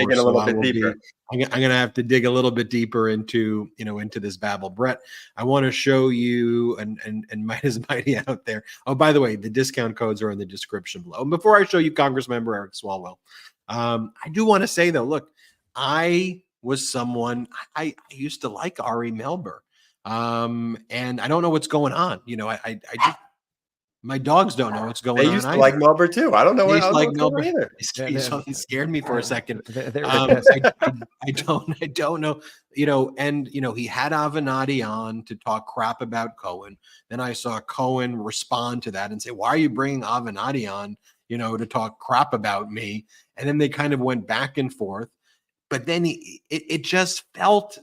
I'm going to have to dig a little bit deeper into this Babel. Brett, I want to show you and Meidas Mighty out there. Oh, by the way, the discount codes are in the description below. And before I show you Congressmember Eric Swalwell, I do want to say though, look, I was someone I used to like Ari Melber. And I don't know what's going on. I just, my dogs don't know what's going on. They used to like Melber too. I don't know what like Melber either. He scared me for a second. I don't know. He had Avenatti on to talk crap about Cohen. Then I saw Cohen respond to that and say, "Why are you bringing Avenatti on? To talk crap about me?" And then they kind of went back and forth. But then it just felt.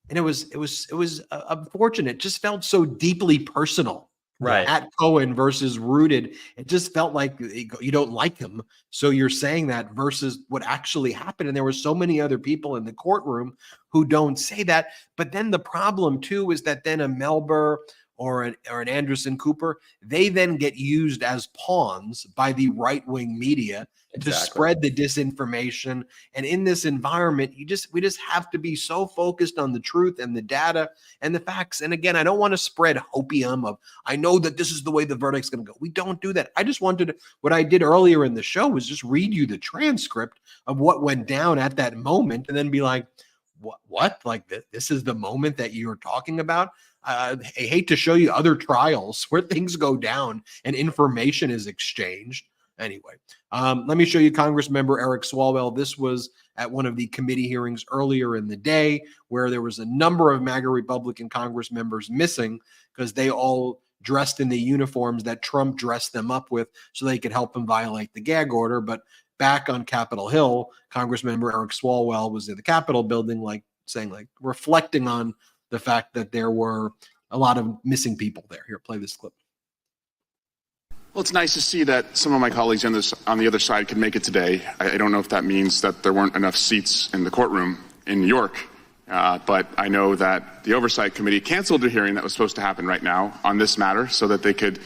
And it was unfortunate. It just felt so deeply personal, right? At Cohen versus rooted. It just felt like you don't like him, so you're saying that versus what actually happened. And there were so many other people in the courtroom who don't say that. But then the problem too is that then a Melber or an Anderson Cooper, they then get used as pawns by the right-wing media to spread the disinformation. And in this environment, we just have to be so focused on the truth and the data and the facts. And again, I don't want to spread hopium of, I know that this is the way the verdict's going to go. We don't do that. I just wanted what I did earlier in the show was just read you the transcript of what went down at that moment and then be like, what? Like this is the moment that you're talking about? I hate to show you other trials where things go down and information is exchanged. Anyway, let me show you Congressmember Eric Swalwell. This was at one of the committee hearings earlier in the day where there was a number of MAGA Republican Congress members missing because they all dressed in the uniforms that Trump dressed them up with so they could help him violate the gag order. But back on Capitol Hill, Congressmember Eric Swalwell was in the Capitol building, reflecting on the fact that there were a lot of missing people there. Here, play this clip. Well, it's nice to see that some of my colleagues on the other side could make it today. I don't know if that means that there weren't enough seats in the courtroom in New York, but I know that the Oversight Committee canceled a hearing that was supposed to happen right now on this matter so that they could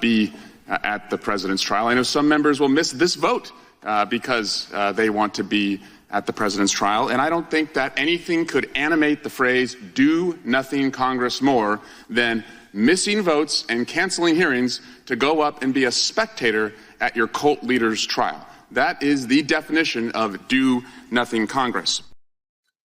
be at the president's trial. I know some members will miss this vote because they want to be at the president's trial. And I don't think that anything could animate the phrase, "do nothing Congress," more than missing votes and canceling hearings to go up and be a spectator at your cult leader's trial. That is the definition of do nothing Congress.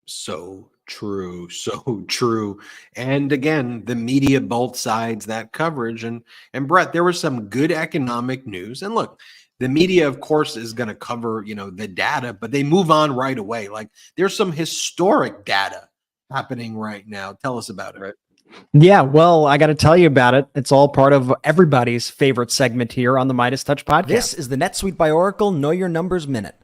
So true, so true. And again, the media both sides that coverage. And Brett, there was some good economic news. And look, the media, of course, is going to cover, the data, but they move on right away. Like there's some historic data happening right now. Tell us about it. Right. Yeah, well, I got to tell you about it. It's all part of everybody's favorite segment here on the MeidasTouch Podcast. This is the NetSuite by Oracle Know Your Numbers Minute.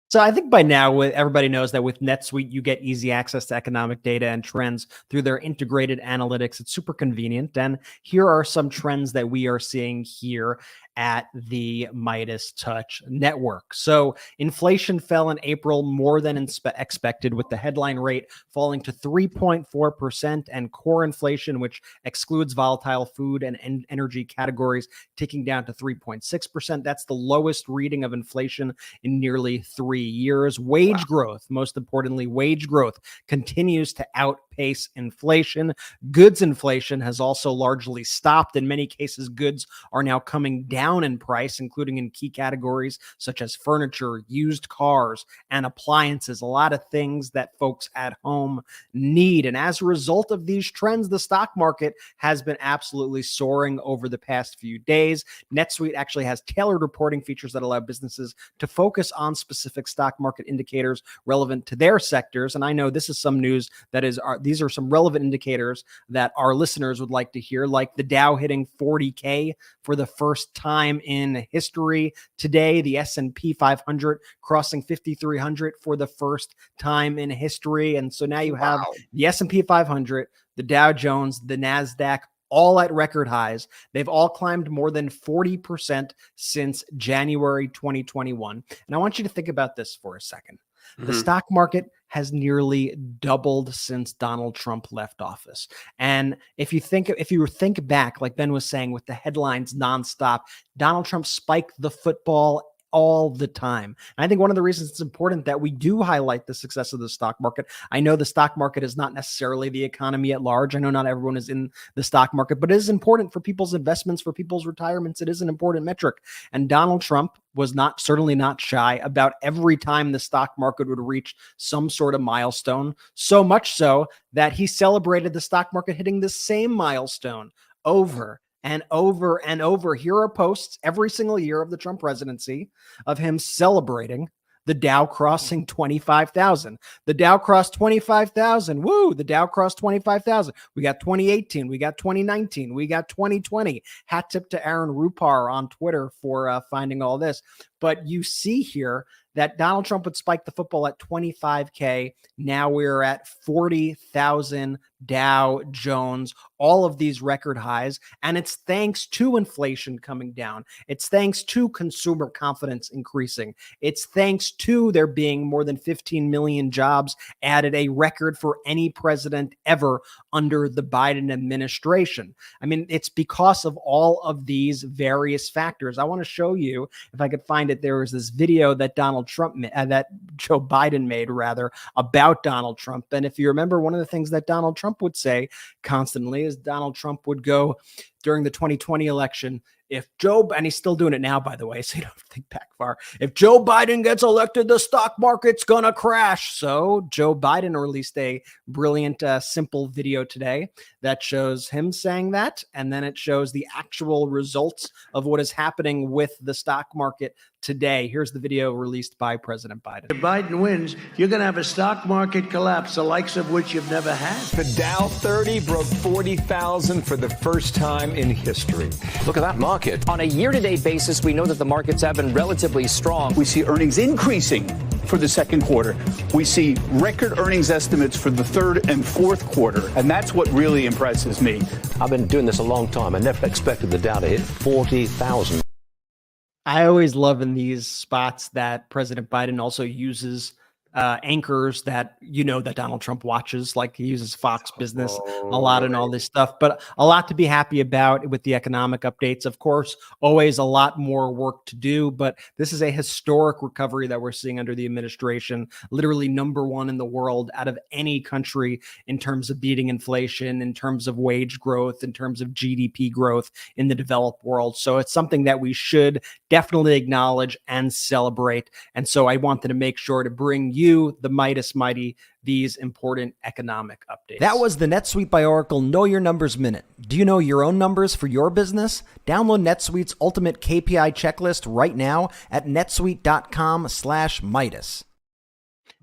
So I think by now everybody knows that with NetSuite, you get easy access to economic data and trends through their integrated analytics. It's super convenient. And here are some trends that we are seeing here at the MeidasTouch network. So inflation fell in April more than expected, with the headline rate falling to 3.4% and core inflation, which excludes volatile food and energy categories, ticking down to 3.6%. That's the lowest reading of inflation in nearly 3 years. Wage growth, most importantly, wage growth continues to outpace inflation. Goods inflation has also largely stopped. In many cases, goods are now coming down in price, including in key categories such as furniture, used cars, and appliances, a lot of things that folks at home need. And as a result of these trends, the stock market has been absolutely soaring over the past few days. NetSuite actually has tailored reporting features that allow businesses to focus on specific stock market indicators relevant to their sectors. And I know this is some news that these are some relevant indicators that our listeners would like to hear, like the Dow hitting 40K for the first time in history today, the S&P 500 crossing 5,300 for the first time in history. And so now you have the S&P 500, the Dow Jones, the NASDAQ, all at record highs. They've all climbed more than 40% since January 2021. And I want you to think about this for a second. The stock market has nearly doubled since Donald Trump left office. And if you think back, like Ben was saying, with the headlines nonstop, Donald Trump spiked the football all the time. And I think one of the reasons it's important that we do highlight the success of the stock market. I know the stock market is not necessarily the economy at large. I know not everyone is in the stock market, but it is important for people's investments, for people's retirements. It is an important metric. And Donald Trump was certainly not shy about every time the stock market would reach some sort of milestone, so much so that he celebrated the stock market hitting the same milestone over and over and over. Here are posts every single year of the Trump presidency of him celebrating the Dow crossing 25,000. The Dow crossed 25,000. Woo! The Dow crossed 25,000. We got 2018. We got 2019. We got 2020. Hat tip to Aaron Rupar on Twitter for finding all this. But you see here that Donald Trump would spike the football at 25K. Now we're at 40,000 Dow Jones, all of these record highs. And it's thanks to inflation coming down. It's thanks to consumer confidence increasing. It's thanks to there being more than 15 million jobs added, a record for any president ever under the Biden administration. I mean, it's because of all of these various factors. I want to show you, if I could find it, there was this video that that Joe Biden made rather about Donald Trump. And if you remember, one of the things that Donald Trump would say constantly is Donald Trump would go during the 2020 election, and he's still doing it now, by the way, so you don't think back far. If Joe Biden gets elected, the stock market's gonna crash. So Joe Biden released a brilliant, simple video today that shows him saying that, and then it shows the actual results of what is happening with the stock market today. Here's the video released by President Biden. If Biden wins, you're going to have a stock market collapse, the likes of which you've never had. The Dow 30 broke 40,000 for the first time in history. Look at that market. On a year-to-date basis, we know that the markets have been relatively strong. We see earnings increasing for the second quarter. We see record earnings estimates for the third and fourth quarter, and that's what really impresses me. I've been doing this a long time. I never expected the Dow to hit 40,000. I always love in these spots that President Biden also uses anchors that that Donald Trump watches, like he uses Fox Business a lot and all this stuff, but a lot to be happy about with the economic updates. Of course, always a lot more work to do, but this is a historic recovery that we're seeing under the administration, literally number one in the world out of any country in terms of beating inflation, in terms of wage growth, in terms of GDP growth in the developed world. So it's something that we should definitely acknowledge and celebrate. And so I wanted to make sure to bring you, the Midas Mighty, these important economic updates. That was the NetSuite by Oracle Know Your Numbers Minute. Do you know your own numbers for your business? Download NetSuite's ultimate KPI checklist right now at netsuite.com/Midas.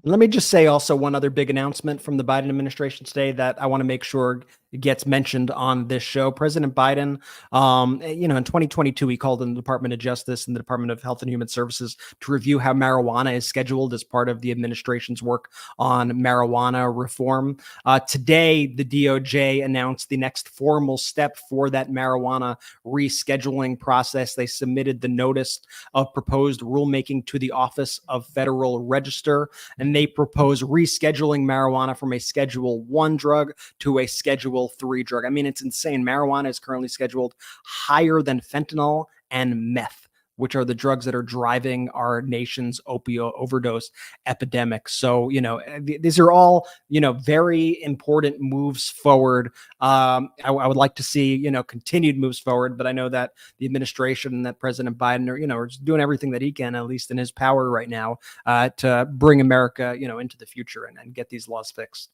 Let me just say also one other big announcement from the Biden administration today that I want to make sure gets mentioned on this show. President Biden, in 2022, he called in the Department of Justice and the Department of Health and Human Services to review how marijuana is scheduled as part of the administration's work on marijuana reform. Today, the DOJ announced the next formal step for that marijuana rescheduling process. They submitted the notice of proposed rulemaking to the Office of Federal Register, and they propose rescheduling marijuana from a Schedule 1 drug to a Schedule 3 drug. I mean, it's insane. Marijuana is currently scheduled higher than fentanyl and meth, which are the drugs that are driving our nation's opioid overdose epidemic. So, these are all, very important moves forward. I would like to see, continued moves forward, but I know that the administration and that President Biden are just doing everything that he can, at least in his power right now, to bring America, into the future and get these laws fixed.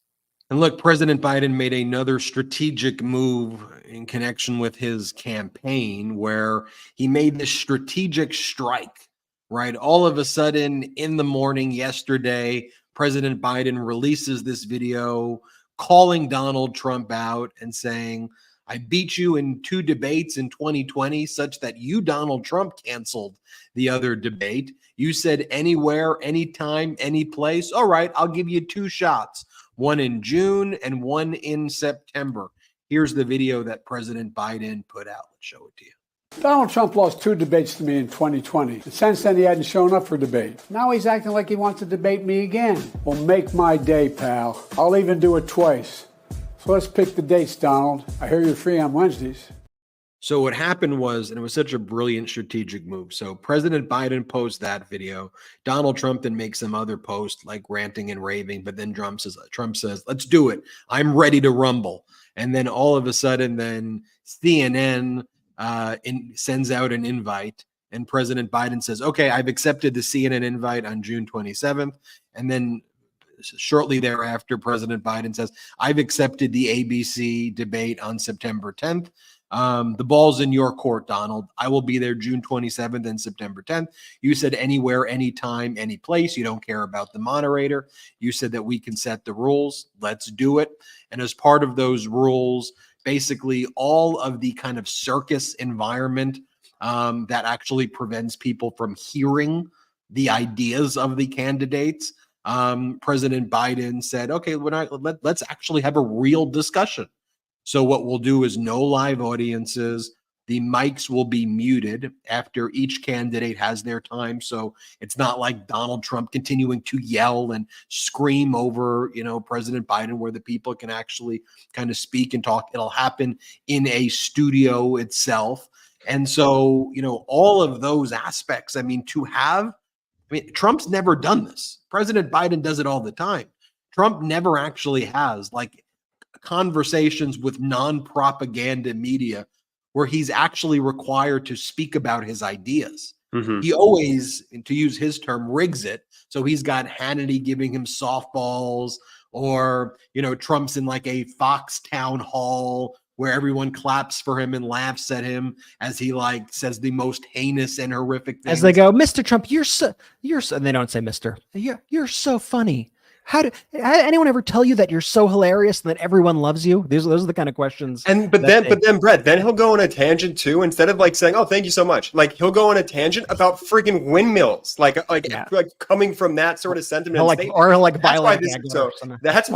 And look, President Biden made another strategic move in connection with his campaign where he made this strategic strike, right? All of a sudden in the morning yesterday, President Biden releases this video calling Donald Trump out and saying, I beat you in 2 debates in 2020 such that you, Donald Trump, canceled the other debate. You said anywhere, anytime, any place. All right, I'll give you 2 shots. One in June and one in September. Here's the video that President Biden put out. Let's show it to you. Donald Trump lost 2 debates to me in 2020. And since then, he hadn't shown up for debate. Now he's acting like he wants to debate me again. Well, make my day, pal. I'll even do it twice. So let's pick the dates, Donald. I hear you're free on Wednesdays. So what happened was, and it was such a brilliant strategic move. So President Biden posts that video. Donald Trump then makes some other post like ranting and raving, but then Trump says, let's do it. I'm ready to rumble. And then all of a sudden, then CNN sends out an invite, and President Biden says, okay, I've accepted the CNN invite on June 27th. And then shortly thereafter, President Biden says, I've accepted the ABC debate on September 10th. The ball's in your court, Donald. I will be there June 27th and September 10th. You said anywhere, anytime, any place. You don't care about the moderator. You said that we can set the rules. Let's do it. And as part of those rules, basically all of the kind of circus environment that actually prevents people from hearing the ideas of the candidates, President Biden said, okay, let's actually have a real discussion. So what we'll do is no live audiences. The mics will be muted after each candidate has their time. So it's not like Donald Trump continuing to yell and scream over, President Biden, where the people can actually kind of speak and talk. It'll happen in a studio itself. And so, all of those aspects, Trump's never done this. President Biden does it all the time. Trump never actually has conversations with non-propaganda media where he's actually required to speak about his ideas. Mm-hmm. He always, to use his term, rigs it. So he's got Hannity giving him softballs, or, Trump's in like a Fox town hall where everyone claps for him and laughs at him as he says the most heinous and horrific things. As they go, Mr. Trump, you're so, and they don't say Mr. You're so funny. How did anyone ever tell you that you're so hilarious and that everyone loves you? Those are the kind of questions. But then Brett, then he'll go on a tangent too. Instead of saying, "Oh, thank you so much," he'll go on a tangent about freaking windmills, coming from that sort of sentiment. That's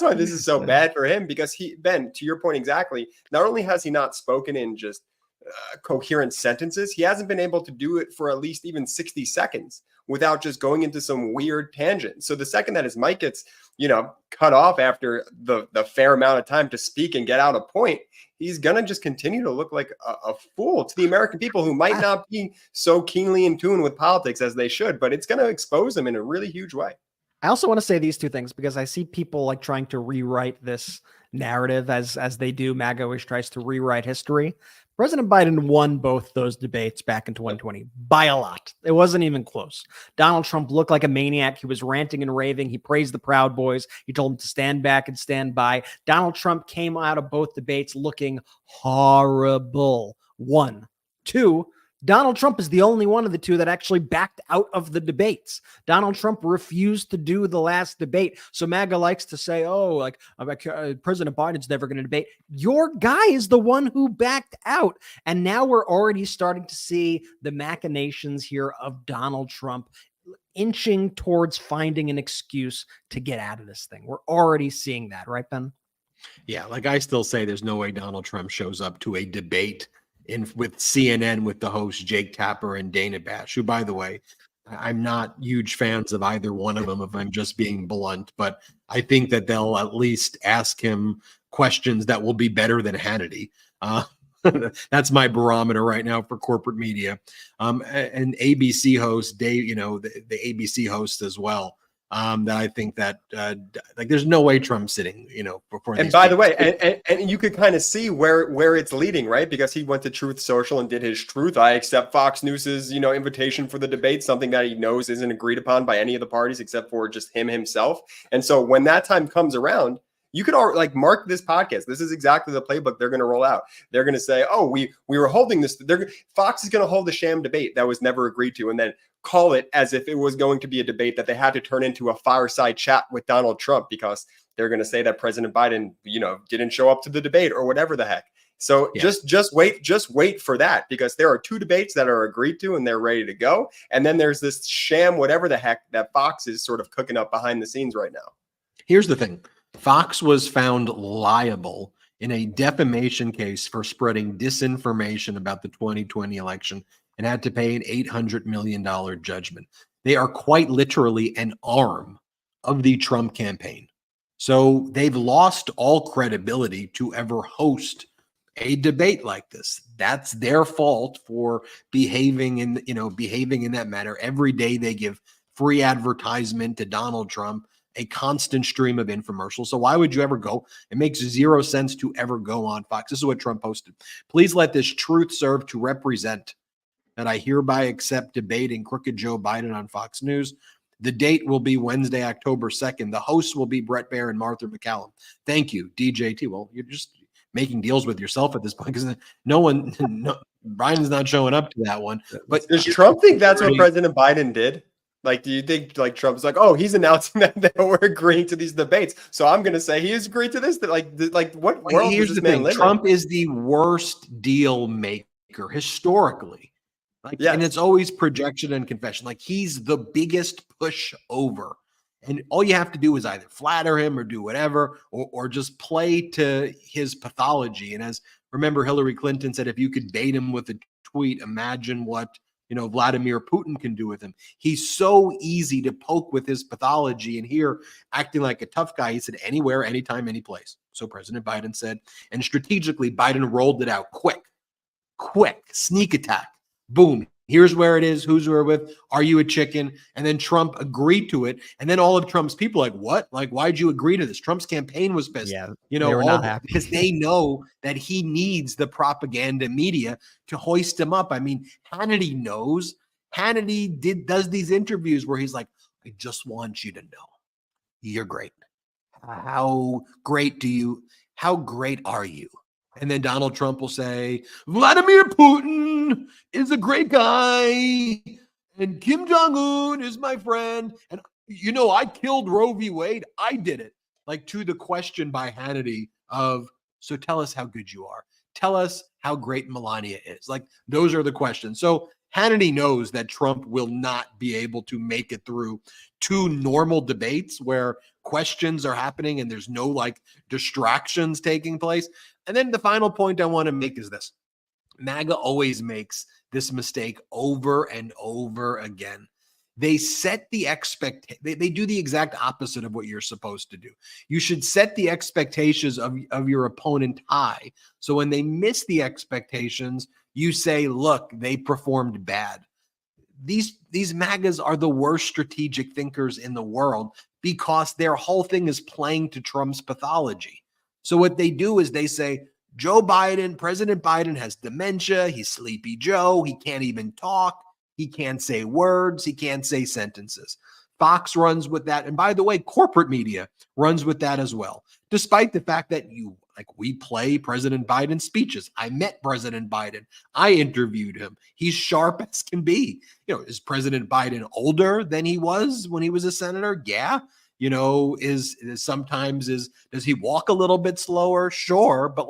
why this is so bad for him, because Ben, to your point exactly, not only has he not spoken in just coherent sentences, he hasn't been able to do it for at least even 60 seconds without just going into some weird tangent. So the second that his mic gets, cut off after the fair amount of time to speak and get out a point, he's going to just continue to look like a fool to the American people who might not be so keenly in tune with politics as they should, but it's going to expose them in a really huge way. I also want to say these two things because I see people trying to rewrite this narrative as they do. MAGA always tries to rewrite history. President Biden won both those debates back in 2020 by a lot. It wasn't even close. Donald Trump looked like a maniac. He was ranting and raving. He praised the Proud Boys. He told them to stand back and stand by. Donald Trump came out of both debates looking horrible. 1. 2, Donald Trump is the only one of the two that actually backed out of the debates. Donald Trump refused to do the last debate. So MAGA likes to say, President Biden's never going to debate. Your guy is the one who backed out. And now we're already starting to see the machinations here of Donald Trump inching towards finding an excuse to get out of this thing. We're already seeing that, right, Ben? Yeah, I still say there's no way Donald Trump shows up to a debate with CNN with the hosts Jake Tapper and Dana Bash, who, by the way, I'm not huge fans of either one of them, if I'm just being blunt, but I think that they'll at least ask him questions that will be better than Hannity. That's my barometer right now for corporate media. And ABC host, Dave, the ABC host as well. That I think that there's no way Trump's sitting, before. And by the way, and you could kind of see where it's leading, right? Because he went to Truth Social and did his truth. I accept Fox News's, invitation for the debate, something that he knows isn't agreed upon by any of the parties except for just him himself. And so when that time comes around, you could all mark this podcast. This is exactly the playbook they're going to roll out. They're going to say, "Oh, we were holding this." Fox is going to hold a sham debate that was never agreed to, and then call it as if it was going to be a debate that they had to turn into a fireside chat with Donald Trump, because they're going to say that President Biden, didn't show up to the debate or whatever the heck. So yeah. just wait for that, because there are 2 debates that are agreed to and they're ready to go. And then there's this sham, whatever the heck, that Fox is sort of cooking up behind the scenes right now. Here's the thing. Fox was found liable in a defamation case for spreading disinformation about the 2020 election and had to pay an $800 million judgment. They are quite literally an arm of the Trump campaign. So they've lost all credibility to ever host a debate like this. That's their fault for behaving in that manner. Every day they give free advertisement to Donald Trump, a constant stream of infomercials. So why would you ever go? It makes zero sense to ever go on Fox. This is what Trump posted. Please let this truth serve to represent that I hereby accept debating crooked Joe Biden on Fox News. The date will be Wednesday, October 2nd. The hosts will be Brett Baer and Martha McCallum. Thank you, DJT. Well, you're just making deals with yourself at this point because Biden's not showing up to that one. But does Trump think that's what President Biden did? Like, do you think like Trump's like, oh, he's announcing that we're agreeing to these debates, so I'm going to say he has agreed to this? That like what world here's does this the man thing: live in? Trump is the worst deal maker historically. And it's always projection and confession. Like, he's the biggest pushover. And all you have to do is either flatter him or do whatever, or just play to his pathology. And as remember, Hillary Clinton said, if you could bait him with a tweet, imagine what Vladimir Putin can do with him. He's so easy to poke with his pathology. And here, acting like a tough guy, he said anywhere, anytime, any place. So President Biden said, and strategically, Biden rolled it out quick, sneak attack. Boom. Here's where it is. Who's we're with? Are you a chicken? And then Trump agreed to it. And then all of Trump's people like, what? Like, why'd you agree to this? Trump's campaign was pissed. Yeah, they were not happy because they know that he needs the propaganda media to hoist him up. I mean, Hannity knows. Hannity does these interviews where he's like, I just want you to know you're great. How great are you? And then Donald Trump will say, Vladimir Putin is a great guy, and Kim Jong-un is my friend. And, I killed Roe v. Wade. I did it. Like, to the question by Hannity of, so tell us how good you are. Tell us how great Melania is. Like, those are the questions. So Hannity knows that Trump will not be able to make it through two normal debates where questions are happening and there's no distractions taking place. And then the final point I want to make is this. MAGA always makes this mistake over and over again. They set the they do the exact opposite of what you're supposed to do. You should set the expectations of your opponent high. So when they miss the expectations, you say, look, they performed bad. These MAGAs are the worst strategic thinkers in the world because their whole thing is playing to Trump's pathology. So what they do is they say, President Biden has dementia. He's Sleepy Joe. He can't even talk. He can't say words. He can't say sentences. Fox runs with that. And by the way, corporate media runs with that as well. Despite the fact that we play President Biden's speeches. I met President Biden. I interviewed him. He's sharp as can be. Is President Biden older than he was when he was a senator? Yeah. Does he walk a little bit slower? Sure. But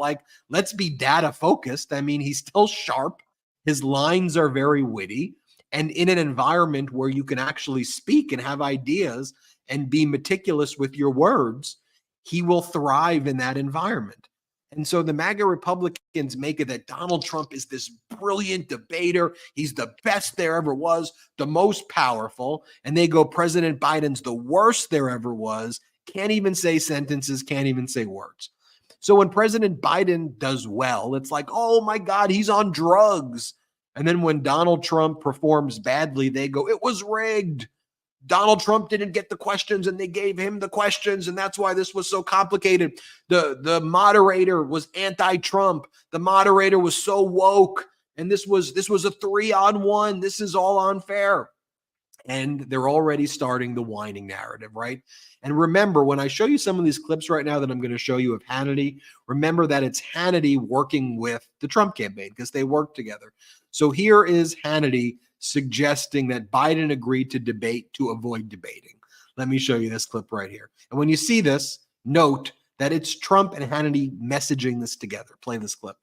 let's be data focused. I mean, he's still sharp. His lines are very witty. And in an environment where you can actually speak and have ideas and be meticulous with your words, he will thrive in that environment. And so the MAGA Republicans make it that Donald Trump is this brilliant debater. He's the best there ever was, the most powerful. And they go, President Biden's the worst there ever was, can't even say sentences, can't even say words. So when President Biden does well, it's like, oh my God, he's on drugs. And then when Donald Trump performs badly, they go, it was rigged. Donald Trump didn't get the questions and they gave him the questions. And that's why this was so complicated. The moderator was anti-Trump. The moderator was so woke. And this was a 3-on-1. This is all unfair. And they're already starting the whining narrative, right? And remember, when I show you some of these clips right now that I'm going to show you of Hannity, remember that it's Hannity working with the Trump campaign because they work together. So here is Hannity suggesting that Biden agreed to debate to avoid debating. Let me show you this clip right here. And when you see this, note that it's Trump and Hannity messaging this together. Play this clip.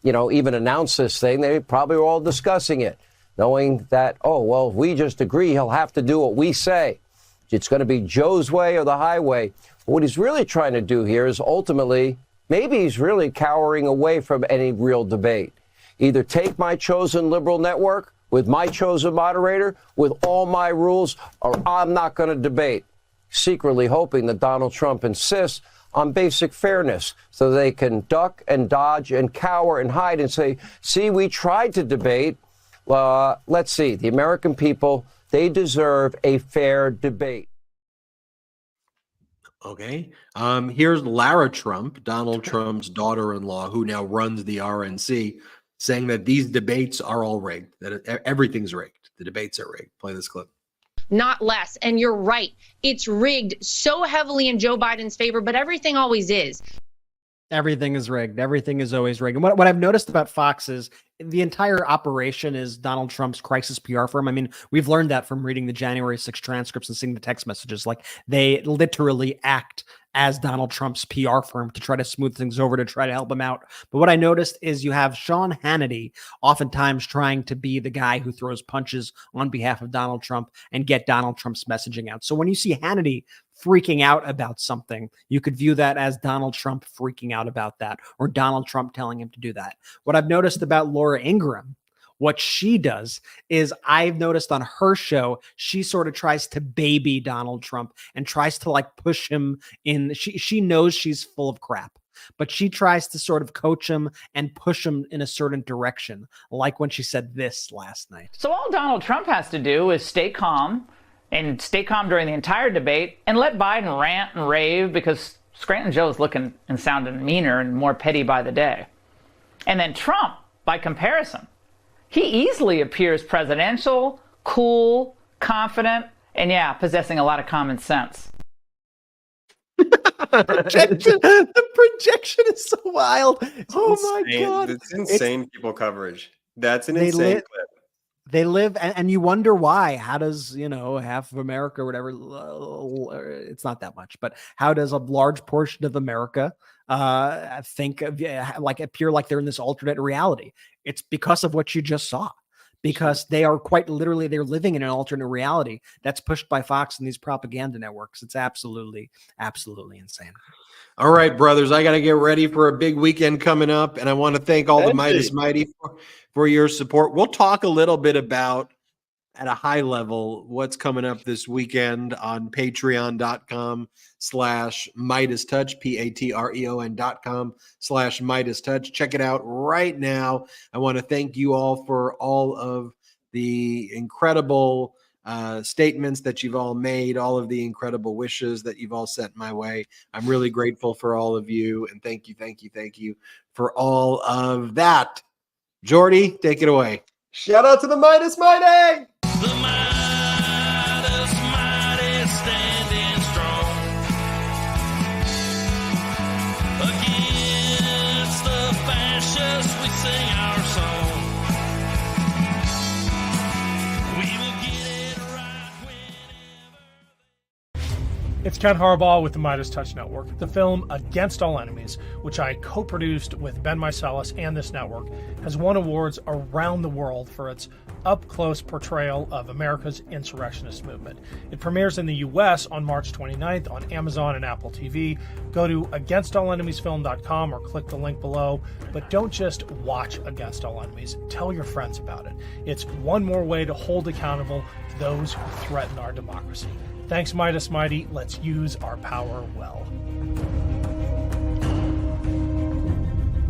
Even announce this thing. They probably were all discussing it, knowing that, if we just agree, he'll have to do what we say. It's going to be Joe's way or the highway. What he's really trying to do here is ultimately, maybe he's really cowering away from any real debate. Either take my chosen liberal network with my chosen moderator, with all my rules, or I'm not going to debate. Secretly hoping that Donald Trump insists on basic fairness so they can duck and dodge and cower and hide and say, see, we tried to debate. Let's see, the American people, they deserve a fair debate. Okay. Here's Lara Trump, Donald Trump's daughter-in-law, who now runs the RNC, saying that these debates are all rigged, that everything's rigged. The debates are rigged. Play this clip. Not less. And you're right. It's rigged so heavily in Joe Biden's favor, but everything always is. Everything is rigged. Everything is always rigged. And what I've noticed about Fox is the entire operation is Donald Trump's crisis PR firm. I mean, we've learned that from reading the January 6th transcripts and seeing the text messages. Like, they literally act as Donald Trump's PR firm to try to smooth things over, to try to help him out. But what I noticed is you have Sean Hannity oftentimes trying to be the guy who throws punches on behalf of Donald Trump and get Donald Trump's messaging out. So when you see Hannity freaking out about something, you could view that as Donald Trump freaking out about that, or Donald Trump telling him to do that. What I've noticed about Laura Ingraham, what she does is, I've noticed on her show, she sort of tries to baby Donald Trump and tries to like push him in. She knows she's full of crap, but she tries to sort of coach him and push him in a certain direction. Like when she said this last night. So all Donald Trump has to do is stay calm, and stay calm during the entire debate, and let Biden rant and rave, because Scranton Joe's looking and sounding meaner and more petty by the day. And then Trump, by comparison, he easily appears presidential, cool, confident, and yeah, possessing a lot of common sense. The projection is so wild. It's my insane. God. It's insane people coverage. That's an insane clip. They live, and you wonder why. How does, half of America or whatever, it's not that much, but how does a large portion of America think of, appear like they're in this alternate reality? It's because of what you just saw. Because they are quite literally, they're living in an alternate reality that's pushed by Fox and these propaganda networks. It's absolutely, absolutely insane. All right, brothers, I got to get ready for a big weekend coming up, and I want to thank all the Midas Mighty for your support. We'll talk a little bit about, at a high level, what's coming up this weekend on patreon.com/MeidasTouch, patreon.com/MeidasTouch. Check it out right now. I want to thank you all for all of the incredible statements that you've all made, all of the incredible wishes that you've all sent my way. I'm really grateful for all of you, and thank you for all of that. Jordy, take it away. Shout out to the Midas Mighty! The Midas Mighty standing strong against the fascists. We sing our song. We will get it right whenever. It's Ken Harbaugh with the MeidasTouch Network. The film Against All Enemies, which I co-produced with Ben Meiselas and this network, has won awards around the world for its up-close portrayal of America's insurrectionist movement. It premieres in the U.S. on March 29th on Amazon and Apple TV. Go to againstalllenemiesfilm.com or click the link below. But don't just watch Against All Enemies. Tell your friends about it. It's one more way to hold accountable those who threaten our democracy. Thanks, Midas Mighty. Let's use our power well.